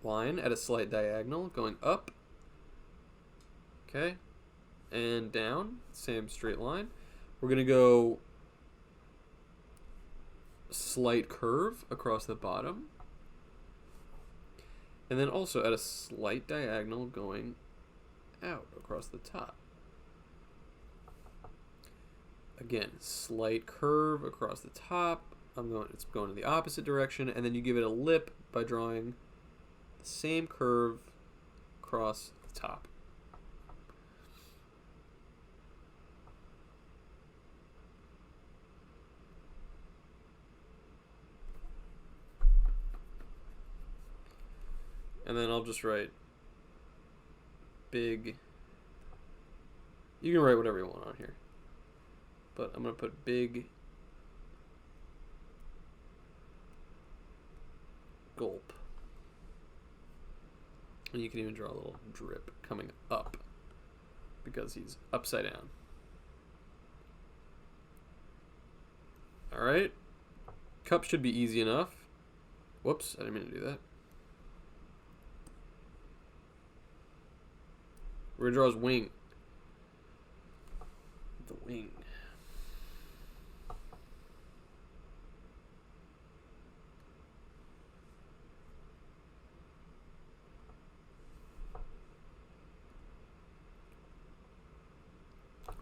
Line at a slight diagonal, going up. Okay. And down. Same straight line. We're going to go slight curve across the bottom. And then also at a slight diagonal going out across the top. Again, slight curve across the top. It's going in the opposite direction, and then you give it a lip by drawing the same curve across the top. And then I'll just write big. You can write whatever you want on here. But I'm going to put big gulp. And you can even draw a little drip coming up because he's upside down. Alright. Cup should be easy enough. Whoops, I didn't mean to do that. We're going to draw his wing. The wing.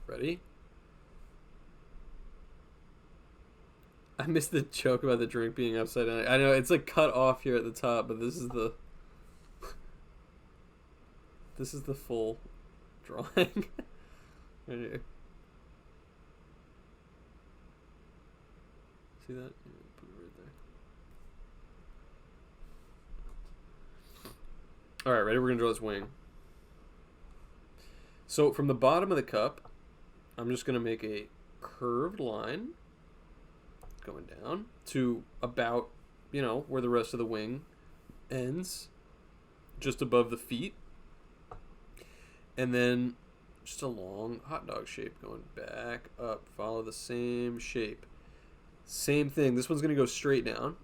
Ready? I missed the joke about the drink being upside down. I know, it's like cut off here at the top, but this is the... This is the full drawing. Right here. See that? Yeah, put it right there. Alright, ready? We're going to draw this wing. So from the bottom of the cup, I'm just going to make a curved line going down to about, where the rest of the wing ends, just above the feet. And then just a long hot dog shape going back up. Follow the same shape. Same thing. This one's going to go straight down.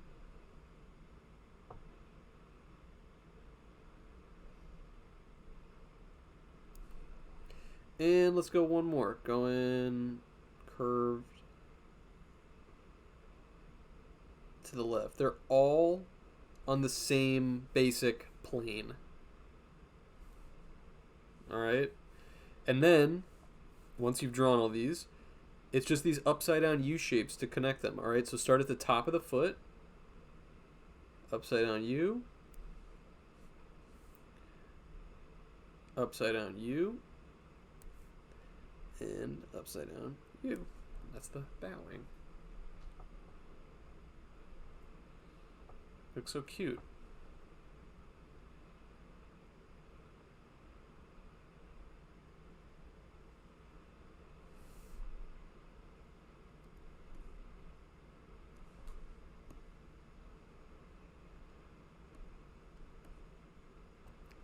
And let's go one more. Going curved to the left. They're all on the same basic plane. Alright? And then, once you've drawn all these, it's just these upside down U shapes to connect them. Alright? So start at the top of the foot. Upside down U. Upside down U. And upside down U. That's the bowing. Looks so cute.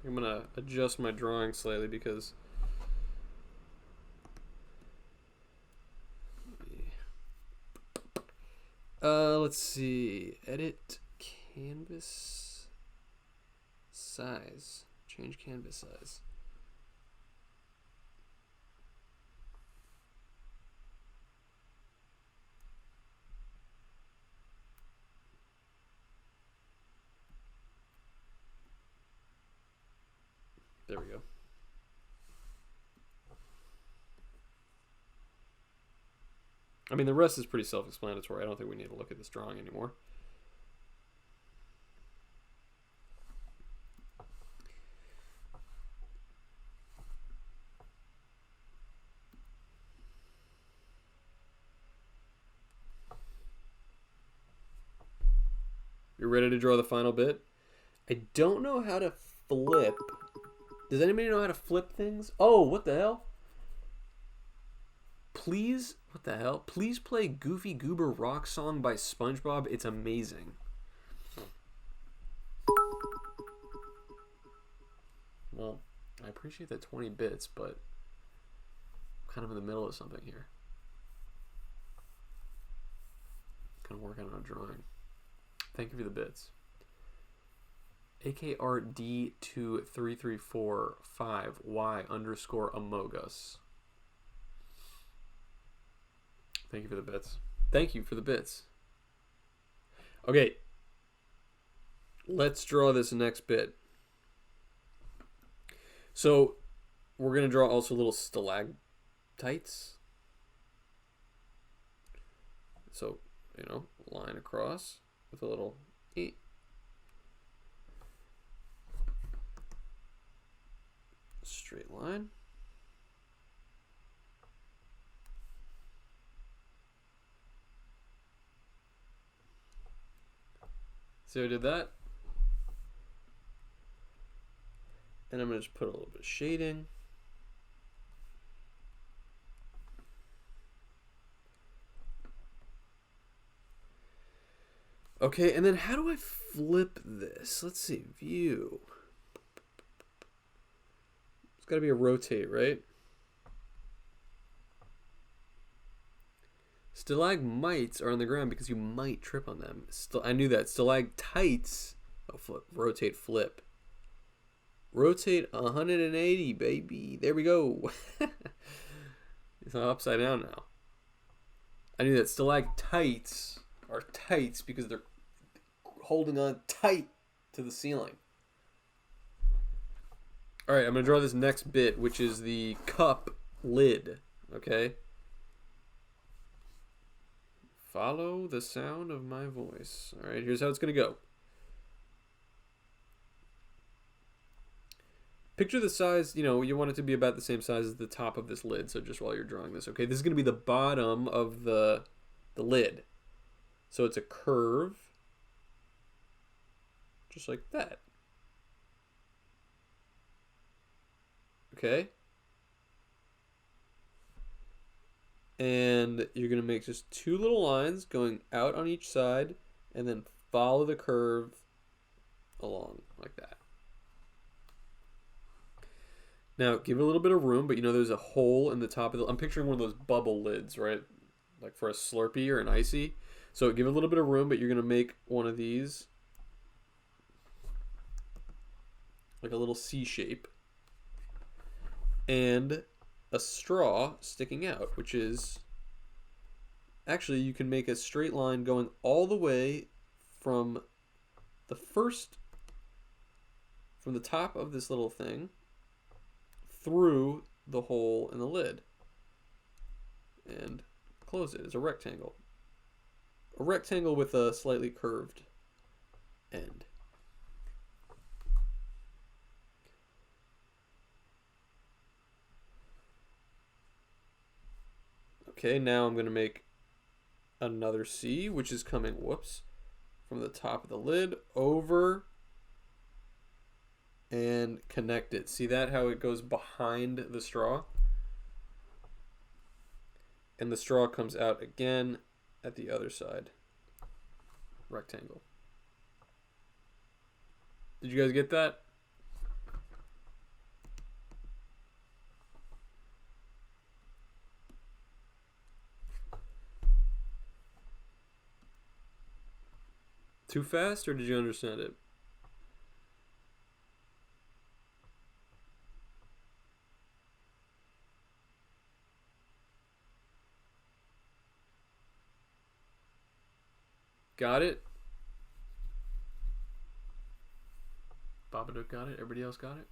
I'm gonna adjust my drawing slightly because let's see. Edit canvas size. Change canvas size. There we go. I mean, the rest is pretty self-explanatory. I don't think we need to look at this drawing anymore. You're ready to draw the final bit? I don't know how to flip. Does anybody know how to flip things? Oh, what the hell? Please, what the hell? Please play Goofy Goober Rock Song by SpongeBob. It's amazing. Well, I appreciate that 20 bits, but I'm kind of in the middle of something here. Kind of working on a drawing. Thank you for the bits. AKRD23345Y_Amogus. Thank you for the bits. Thank you for the bits. Okay. Let's draw this next bit. So, we're going to draw also little stalactites. So, you know, line across with a little E. Straight line. See how I did that? And I'm going to just put a little bit of shading. Okay, and then how do I flip this? Let's see, view. It's got to be a rotate, right? Stalagmites are on the ground because you might trip on them. I knew that. Stalactites, oh, flip, rotate, flip. Rotate 180, baby. There we go. It's upside down now. I knew that. Stalactites are tights because they're holding on tight to the ceiling. Alright, I'm going to draw this next bit, which is the cup lid. Okay? Follow the sound of my voice. Alright, here's how it's going to go. Picture the size, you know, you want it to be about the same size as the top of this lid, so just while you're drawing this, okay? This is going to be the bottom of the lid. So it's a curve, just like that. Okay? And you're going to make just two little lines going out on each side, and then follow the curve along like that. Now, give it a little bit of room, but you know there's a hole in the top of the... I'm picturing one of those bubble lids, right? like for a Slurpee or an Icy. So give it a little bit of room, but you're going to make one of these, like a little C shape, and a straw sticking out, which is, actually you can make a straight line going all the way from the from the top of this little thing through the hole in the lid and close it. It's a rectangle. A rectangle with a slightly curved end. Okay, now I'm going to make another C, which is coming, whoops, from the top of the lid over and connect it. See that, how it goes behind the straw? And the straw comes out again at the other side. Rectangle. Did you guys get that? Too fast, or did you understand it? Got it? Babadook got it? Everybody else got it?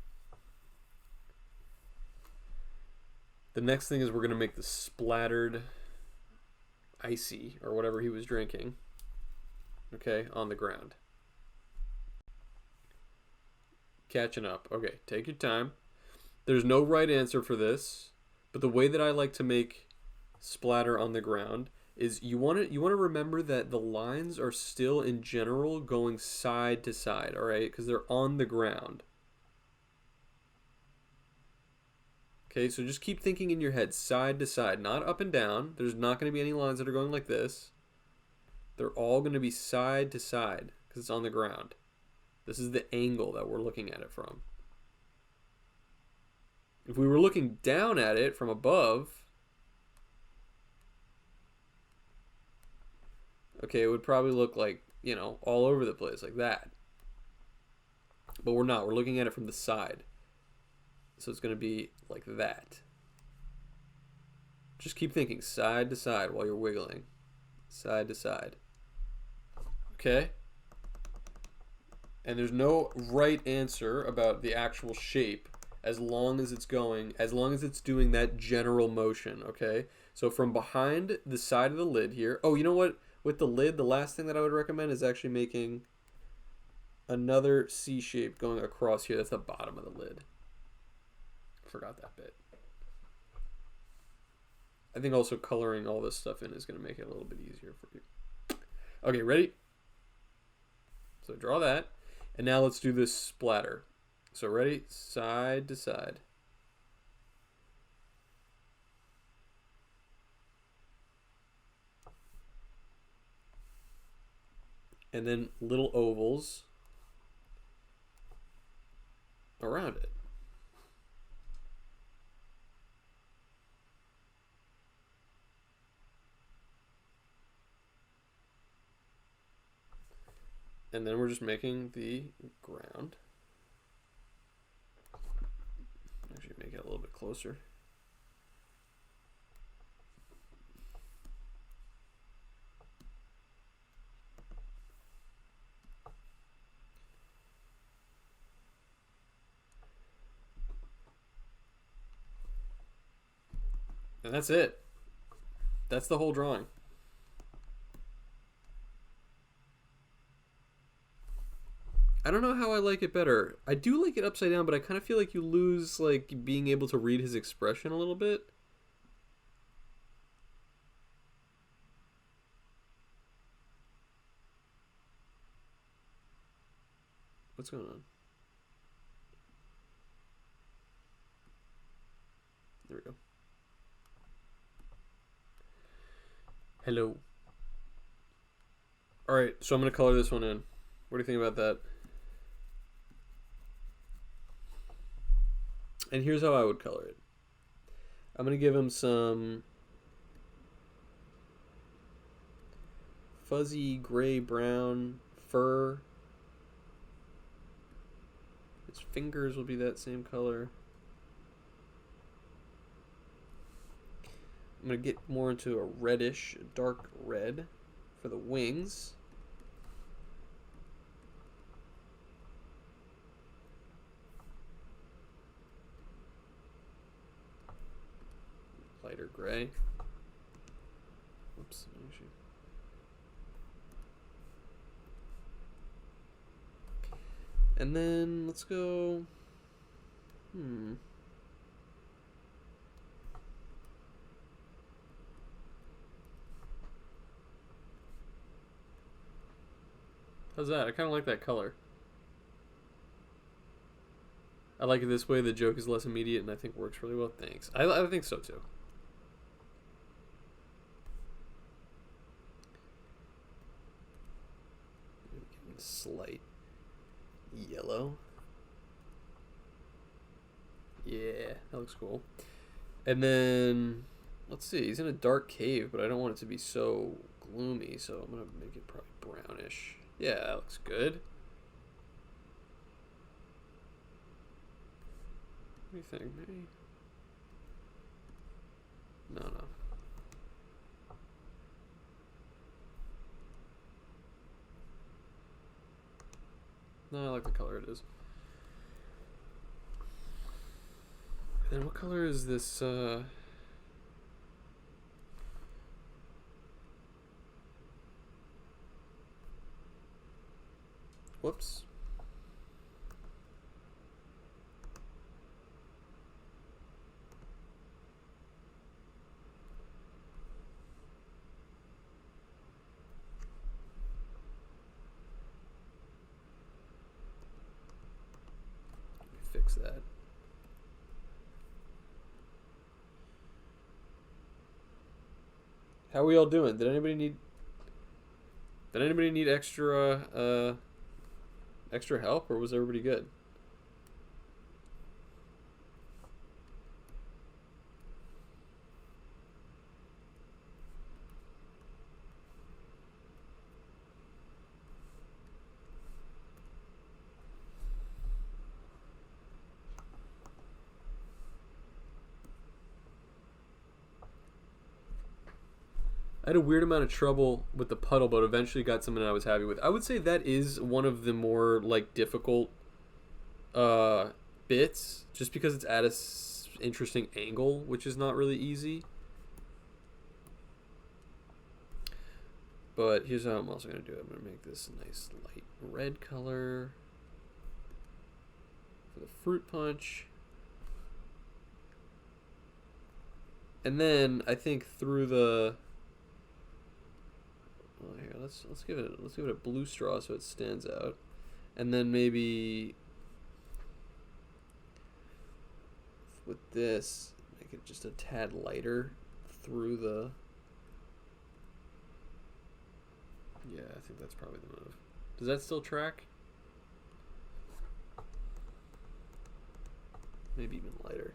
The next thing is we're going to make the splattered Icy, or whatever he was drinking, okay, on the ground. Catching up. Okay, take your time. There's no right answer for this, but the way that I like to make splatter on the ground is you want to remember that the lines are still in general going side to side, all right? Because they're on the ground. Okay, so just keep thinking in your head side to side, not up and down. There's not going to be any lines that are going like this. They're all going to be side to side because it's on the ground. This is the angle that we're looking at it from. If we were looking down at it from above, okay, it would probably look like, you know, all over the place like that. But we're not. We're looking at it from the side. So it's going to be like that. Just keep thinking side to side while you're wiggling. Side to side. Okay? And there's no right answer about the actual shape as long as it's doing that general motion, okay? So from behind the side of the lid here. Oh, you know what? With the lid, the last thing that I would recommend is actually making another C shape going across here. That's the bottom of the lid. Forgot that bit. I think also coloring all this stuff in is going to make it a little bit easier for you. Okay, ready? So draw that. And now let's do this splatter. So ready? Side to side. And then little ovals around it. And then we're just making the ground. Actually, make it a little bit closer. And that's it. That's the whole drawing. I don't know how I like it better. I do like it upside down, but I kind of feel like you lose like being able to read his expression a little bit. What's going on? There we go. Hello. All right, so I'm going to color this one in. What do you think about that? And here's how I would color it. I'm going to give him some fuzzy gray brown fur. His fingers will be that same color. I'm going to get more into a reddish, dark red for the wings. Lighter gray. Oops. And then let's go. How's that? I kind of like that color. I like it this way. The joke is less immediate, and I think works really well. Thanks. I think so too. Slight yellow. Yeah, that looks cool. And then let's see. He's in a dark cave, but I don't want it to be so gloomy, so I'm gonna make it probably brownish. Yeah, that looks good. What do you think? Maybe. No. No, I like the color it is. And then what color is this? Whoops. Fix that. How are we all doing? Did anybody need extra help, or was everybody good? I had a weird amount of trouble with the puddle, but eventually got something I was happy with. I would say that is one of the more like difficult bits, just because it's at a interesting angle, which is not really easy. But here's how I'm also going to do it. I'm going to make this a nice light red color for the fruit punch. And then I think through the here, let's give it a blue straw so it stands out. And then maybe with this, make it just a tad lighter through the. Yeah, I think that's probably the move. Does that still track? Maybe even lighter.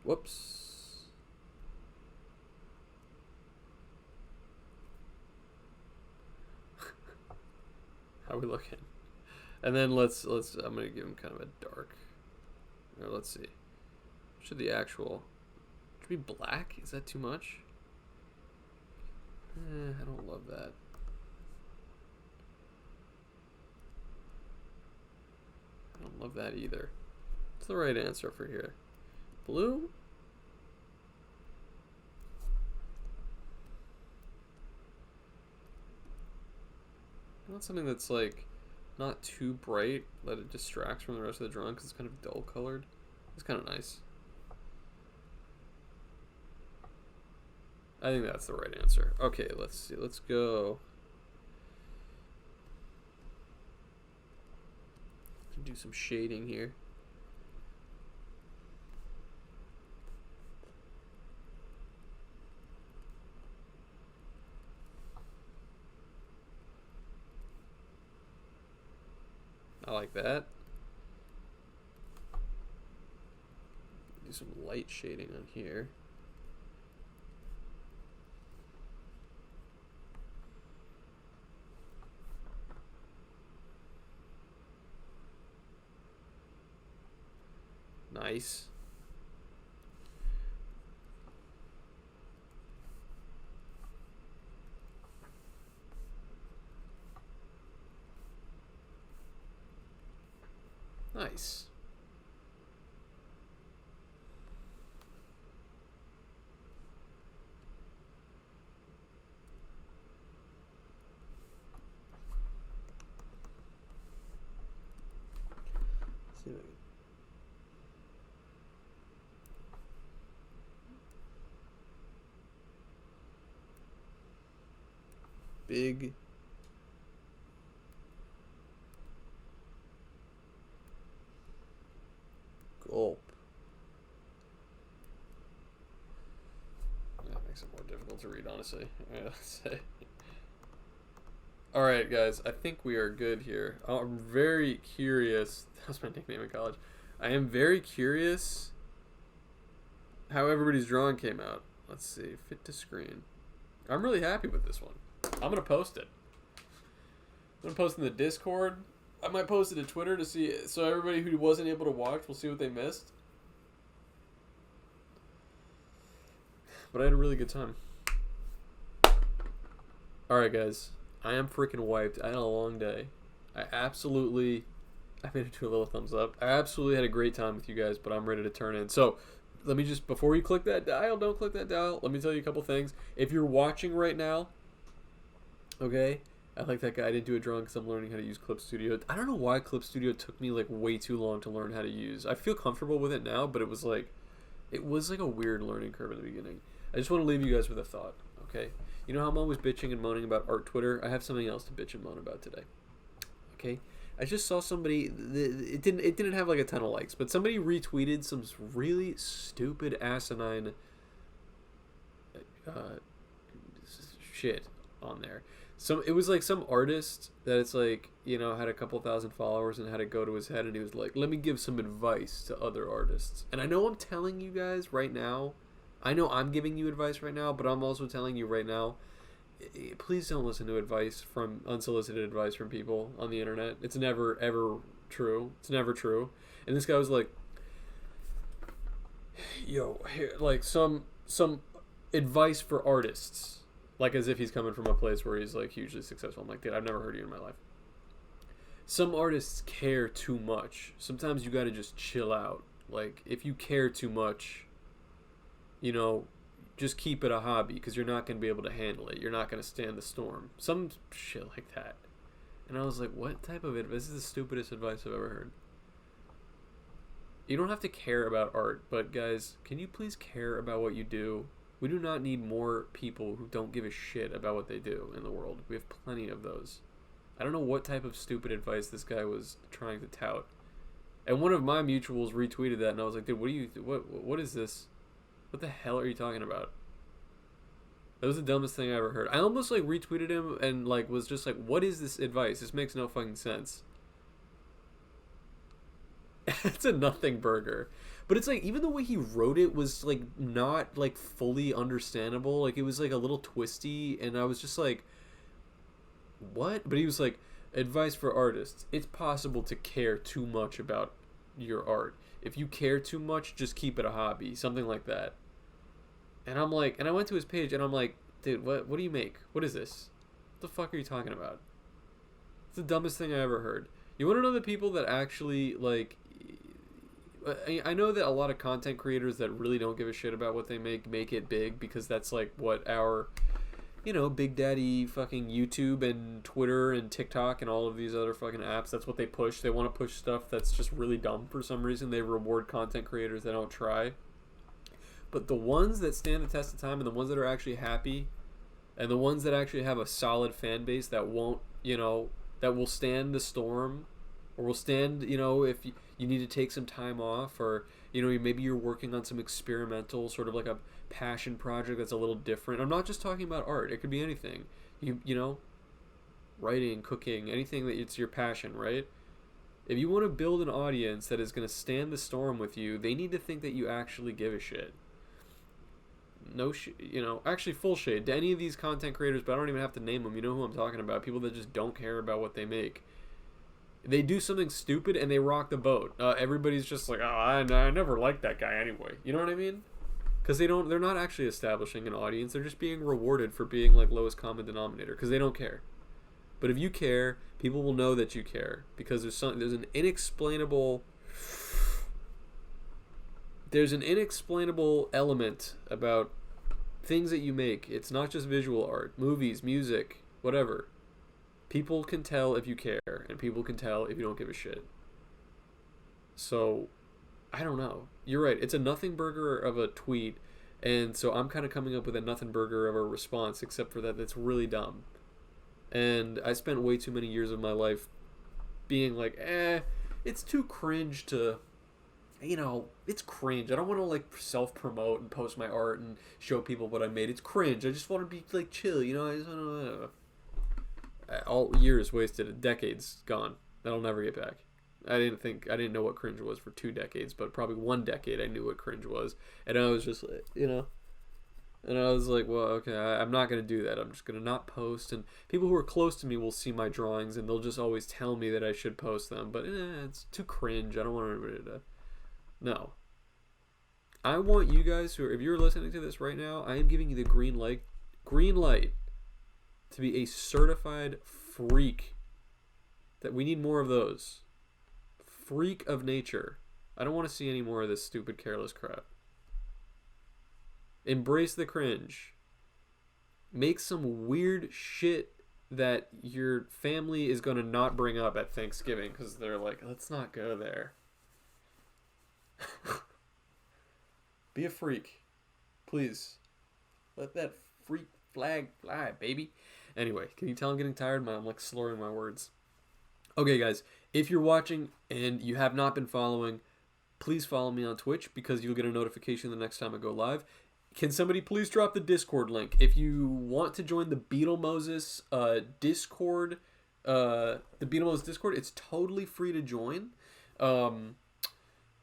Whoops. How are we looking? And then let's I'm gonna give him kind of a dark. Or let's see. Should the actual be black? Is that too much? I don't love that. I don't love that either. What's the right answer for here? Blue? I want something that's like not too bright that it distracts from the rest of the drawing because it's kind of dull colored. It's kind of nice. I think that's the right answer. Okay, let's see. Let's go. Do some shading here. I like that. Do some light shading on here. Nice. Nice. Let's see if I can. Big Gulp. That makes it more difficult to read, honestly. Let's say. Alright, guys, I think we are good here. I'm very curious. That was my nickname in college. I am very curious how everybody's drawing came out. Let's see. Fit to screen. I'm really happy with this one. I'm going to post it. I'm going to post in the Discord. I might post it to Twitter to see, so everybody who wasn't able to watch will see what they missed. But I had a really good time. Alright, guys. I am freaking wiped. I had a long day. I made it to a little thumbs up. I absolutely had a great time with you guys, but I'm ready to turn in. So, let me just, before you click that dial, don't click that dial. Let me tell you a couple things. If you're watching right now, okay, I like that guy. I didn't do a drawing because I'm learning how to use Clip Studio. I don't know why Clip Studio took me like way too long to learn how to use. I feel comfortable with it now, but it was like a weird learning curve in the beginning. I just want to leave you guys with a thought, okay? You know how I'm always bitching and moaning about art Twitter? I have something else to bitch and moan about today. Okay? I just saw somebody, it didn't have like a ton of likes, but somebody retweeted some really stupid asinine shit on there. It was like some artist that it's like, you know, had a couple thousand followers and had it go to his head, and he was like, let me give some advice to other artists. And I know I'm telling you guys right now, I know I'm giving you advice right now, but I'm also telling you right now, please don't listen to unsolicited advice from people on the internet. It's never, ever true. It's never true. And this guy was like, yo, here, like some advice for artists. Like as if he's coming from a place where he's like hugely successful. I'm like, dude, I've never heard of you in my life. Some artists care too much. Sometimes you gotta just chill out. Like, if you care too much, you know, just keep it a hobby because you're not going to be able to handle it. You're not going to stand the storm. Some shit like that. And I was like, what type of advice? This is the stupidest advice I've ever heard. You don't have to care about art, but guys, can you please care about what you do? We do not need more people who don't give a shit about what they do in the world. We have plenty of those. I don't know what type of stupid advice this guy was trying to tout. And one of my mutuals retweeted that, and I was like, dude, what is this? What the hell are you talking about? That was the dumbest thing I ever heard. I almost like retweeted him and like was just like, what is this advice? This makes no fucking sense. It's a nothing burger. But it's like, even the way he wrote it was like not like fully understandable. Like it was like a little twisty, and I was just like, what? But he was like, advice for artists. It's possible to care too much about your art. If you care too much, just keep it a hobby. Something like that. And I'm like, and I went to his page and I'm like, dude, what do you make? What is this? What the fuck are you talking about? It's the dumbest thing I ever heard. You want to know the people that actually, like, I know that a lot of content creators that really don't give a shit about what they make it big, because that's like what our, you know, Big Daddy fucking YouTube and Twitter and TikTok and all of these other fucking apps, that's what they push. They want to push stuff that's just really dumb for some reason. They reward content creators that don't try. But the ones that stand the test of time, and the ones that are actually happy, and the ones that actually have a solid fan base that won't, you know, that will stand the storm, or will stand, you know, if you need to take some time off, or, you know, maybe you're working on some experimental, sort of like a passion project that's a little different. I'm not just talking about art. It could be anything. You know, writing, cooking, anything that it's your passion, right? If you want to build an audience that is going to stand the storm with you, they need to think that you actually give a shit. No actually full shade to any of these content creators, but I don't even have to name them. You know who I'm talking about. People that just don't care about what they make. They do something stupid and they rock the boat. Everybody's just like, oh, I never liked that guy anyway. You know what I mean? Because they're not actually establishing an audience. They're just being rewarded for being like lowest common denominator because they don't care. But if you care, people will know that you care because there's an inexplainable element about things that you make. It's not just visual art, movies, music, whatever. People can tell if you care, and people can tell if you don't give a shit. So, I don't know. You're right. It's a nothing burger of a tweet, and so I'm kind of coming up with a nothing burger of a response, except for that's really dumb. And I spent way too many years of my life being like, it's too cringe to, it's cringe. I don't want to like self-promote and post my art and show people what I made. It's cringe. I just want to be like chill, I just want to... All years wasted, decades gone. That'll never get back. I didn't know what cringe was for 2 decades, but probably 1 decade I knew what cringe was, and I was just like, and I was like, well, okay, I'm not gonna do that. I'm just gonna not post, and people who are close to me will see my drawings, and they'll just always tell me that I should post them, but it's too cringe. I don't want everybody to. No. I want you guys if you're listening to this right now, I am giving you the green light to be a certified freak. That we need more of those. Freak of nature. I don't want to see any more of this stupid, careless crap. Embrace the cringe. Make some weird shit that your family is going to not bring up at Thanksgiving because they're like, let's not go there. Be a freak. Please. Let that freak flag fly, baby. Anyway, can you tell I'm getting tired? I'm like slurring my words. Okay, guys, if you're watching and you have not been following, please follow me on Twitch because you'll get a notification the next time I go live. Can somebody please drop the Discord link? If you want to join the Beetle Moses Discord, the Beetle Moses Discord, it's totally free to join. Do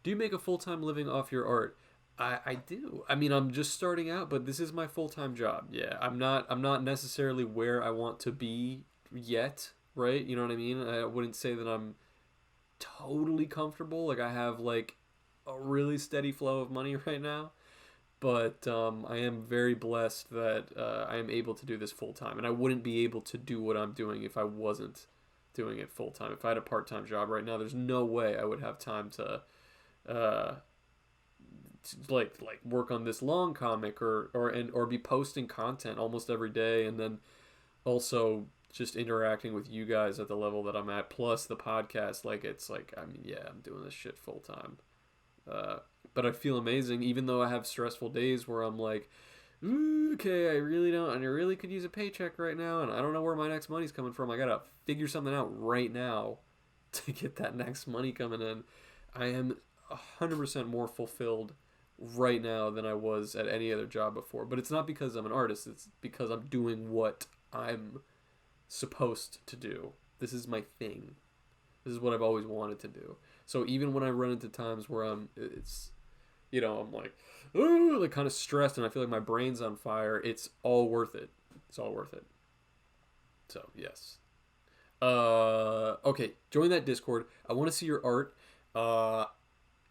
you make a full-time living off your art? I do. I mean, I'm just starting out, but this is my full-time job. Yeah, I'm not necessarily where I want to be yet, right? You know what I mean? I wouldn't say that I'm totally comfortable. Like I have like a really steady flow of money right now, but I am very blessed that I am able to do this full-time, and I wouldn't be able to do what I'm doing if I wasn't doing it full-time. If I had a part-time job right now, there's no way I would have time to like work on this long comic or be posting content almost every day, and then also just interacting with you guys at the level that I'm at, plus the podcast. Like it's like, I mean, yeah, I'm doing this shit full time, but I feel amazing even though I have stressful days where I'm like, ooh, okay, I really could use a paycheck right now, and I don't know where my next money's coming from. I gotta figure something out right now to get that next money coming in. I am 100% more fulfilled right now than I was at any other job before. But it's not because I'm an artist. It's because I'm doing what I'm supposed to do. This is my thing. This is what I've always wanted to do. So even when I run into times where I'm like, ooh, like kind of stressed and I feel like my brain's on fire, it's all worth it. It's all worth it. So, yes. Okay, join that Discord. I want to see your art.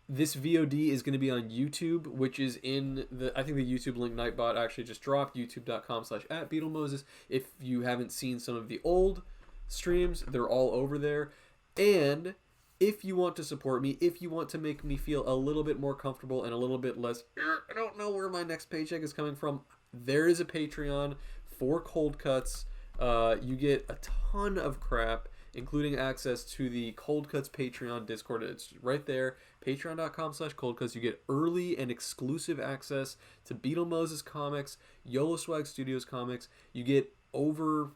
This VOD is going to be on YouTube, which is in I think the YouTube link Nightbot actually just dropped, youtube.com/@BeetleMoses. If you haven't seen some of the old streams, they're all over there. And if you want to support me, if you want to make me feel a little bit more comfortable and a little bit less, I don't know where my next paycheck is coming from, there is a Patreon for Cold Cuts. You get a ton of crap, including access to the Cold Cuts Patreon Discord. It's right there, patreon.com/coldcuts. You get early and exclusive access to Beetle Moses comics, YOLO Swag Studios comics. You get over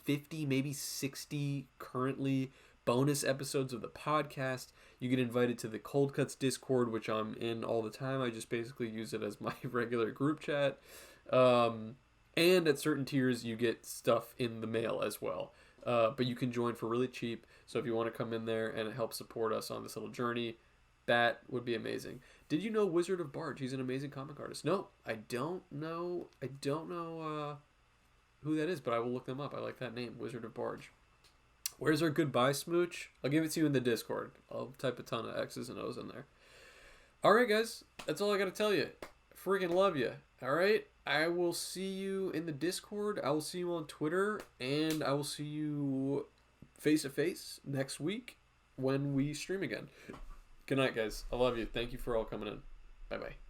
50, maybe 60 currently bonus episodes of the podcast. You get invited to the Cold Cuts Discord, which I'm in all the time. I just basically use it as my regular group chat. And at certain tiers, you get stuff in the mail as well. But you can join for really cheap. So if you want to come in there and help support us on this little journey, that would be amazing. Did you know Wizard of Barge? He's an amazing comic artist. No, I don't know. I don't know who that is, but I will look them up. I like that name, Wizard of Barge. Where's our goodbye smooch? I'll give it to you in the Discord. I'll type a ton of X's and O's in there. All right, guys. That's all I got to tell you. Freaking love you. All right. I will see you in the Discord. I will see you on Twitter. And I will see you face to face next week when we stream again. Good night, guys. I love you. Thank you for all coming in. Bye-bye.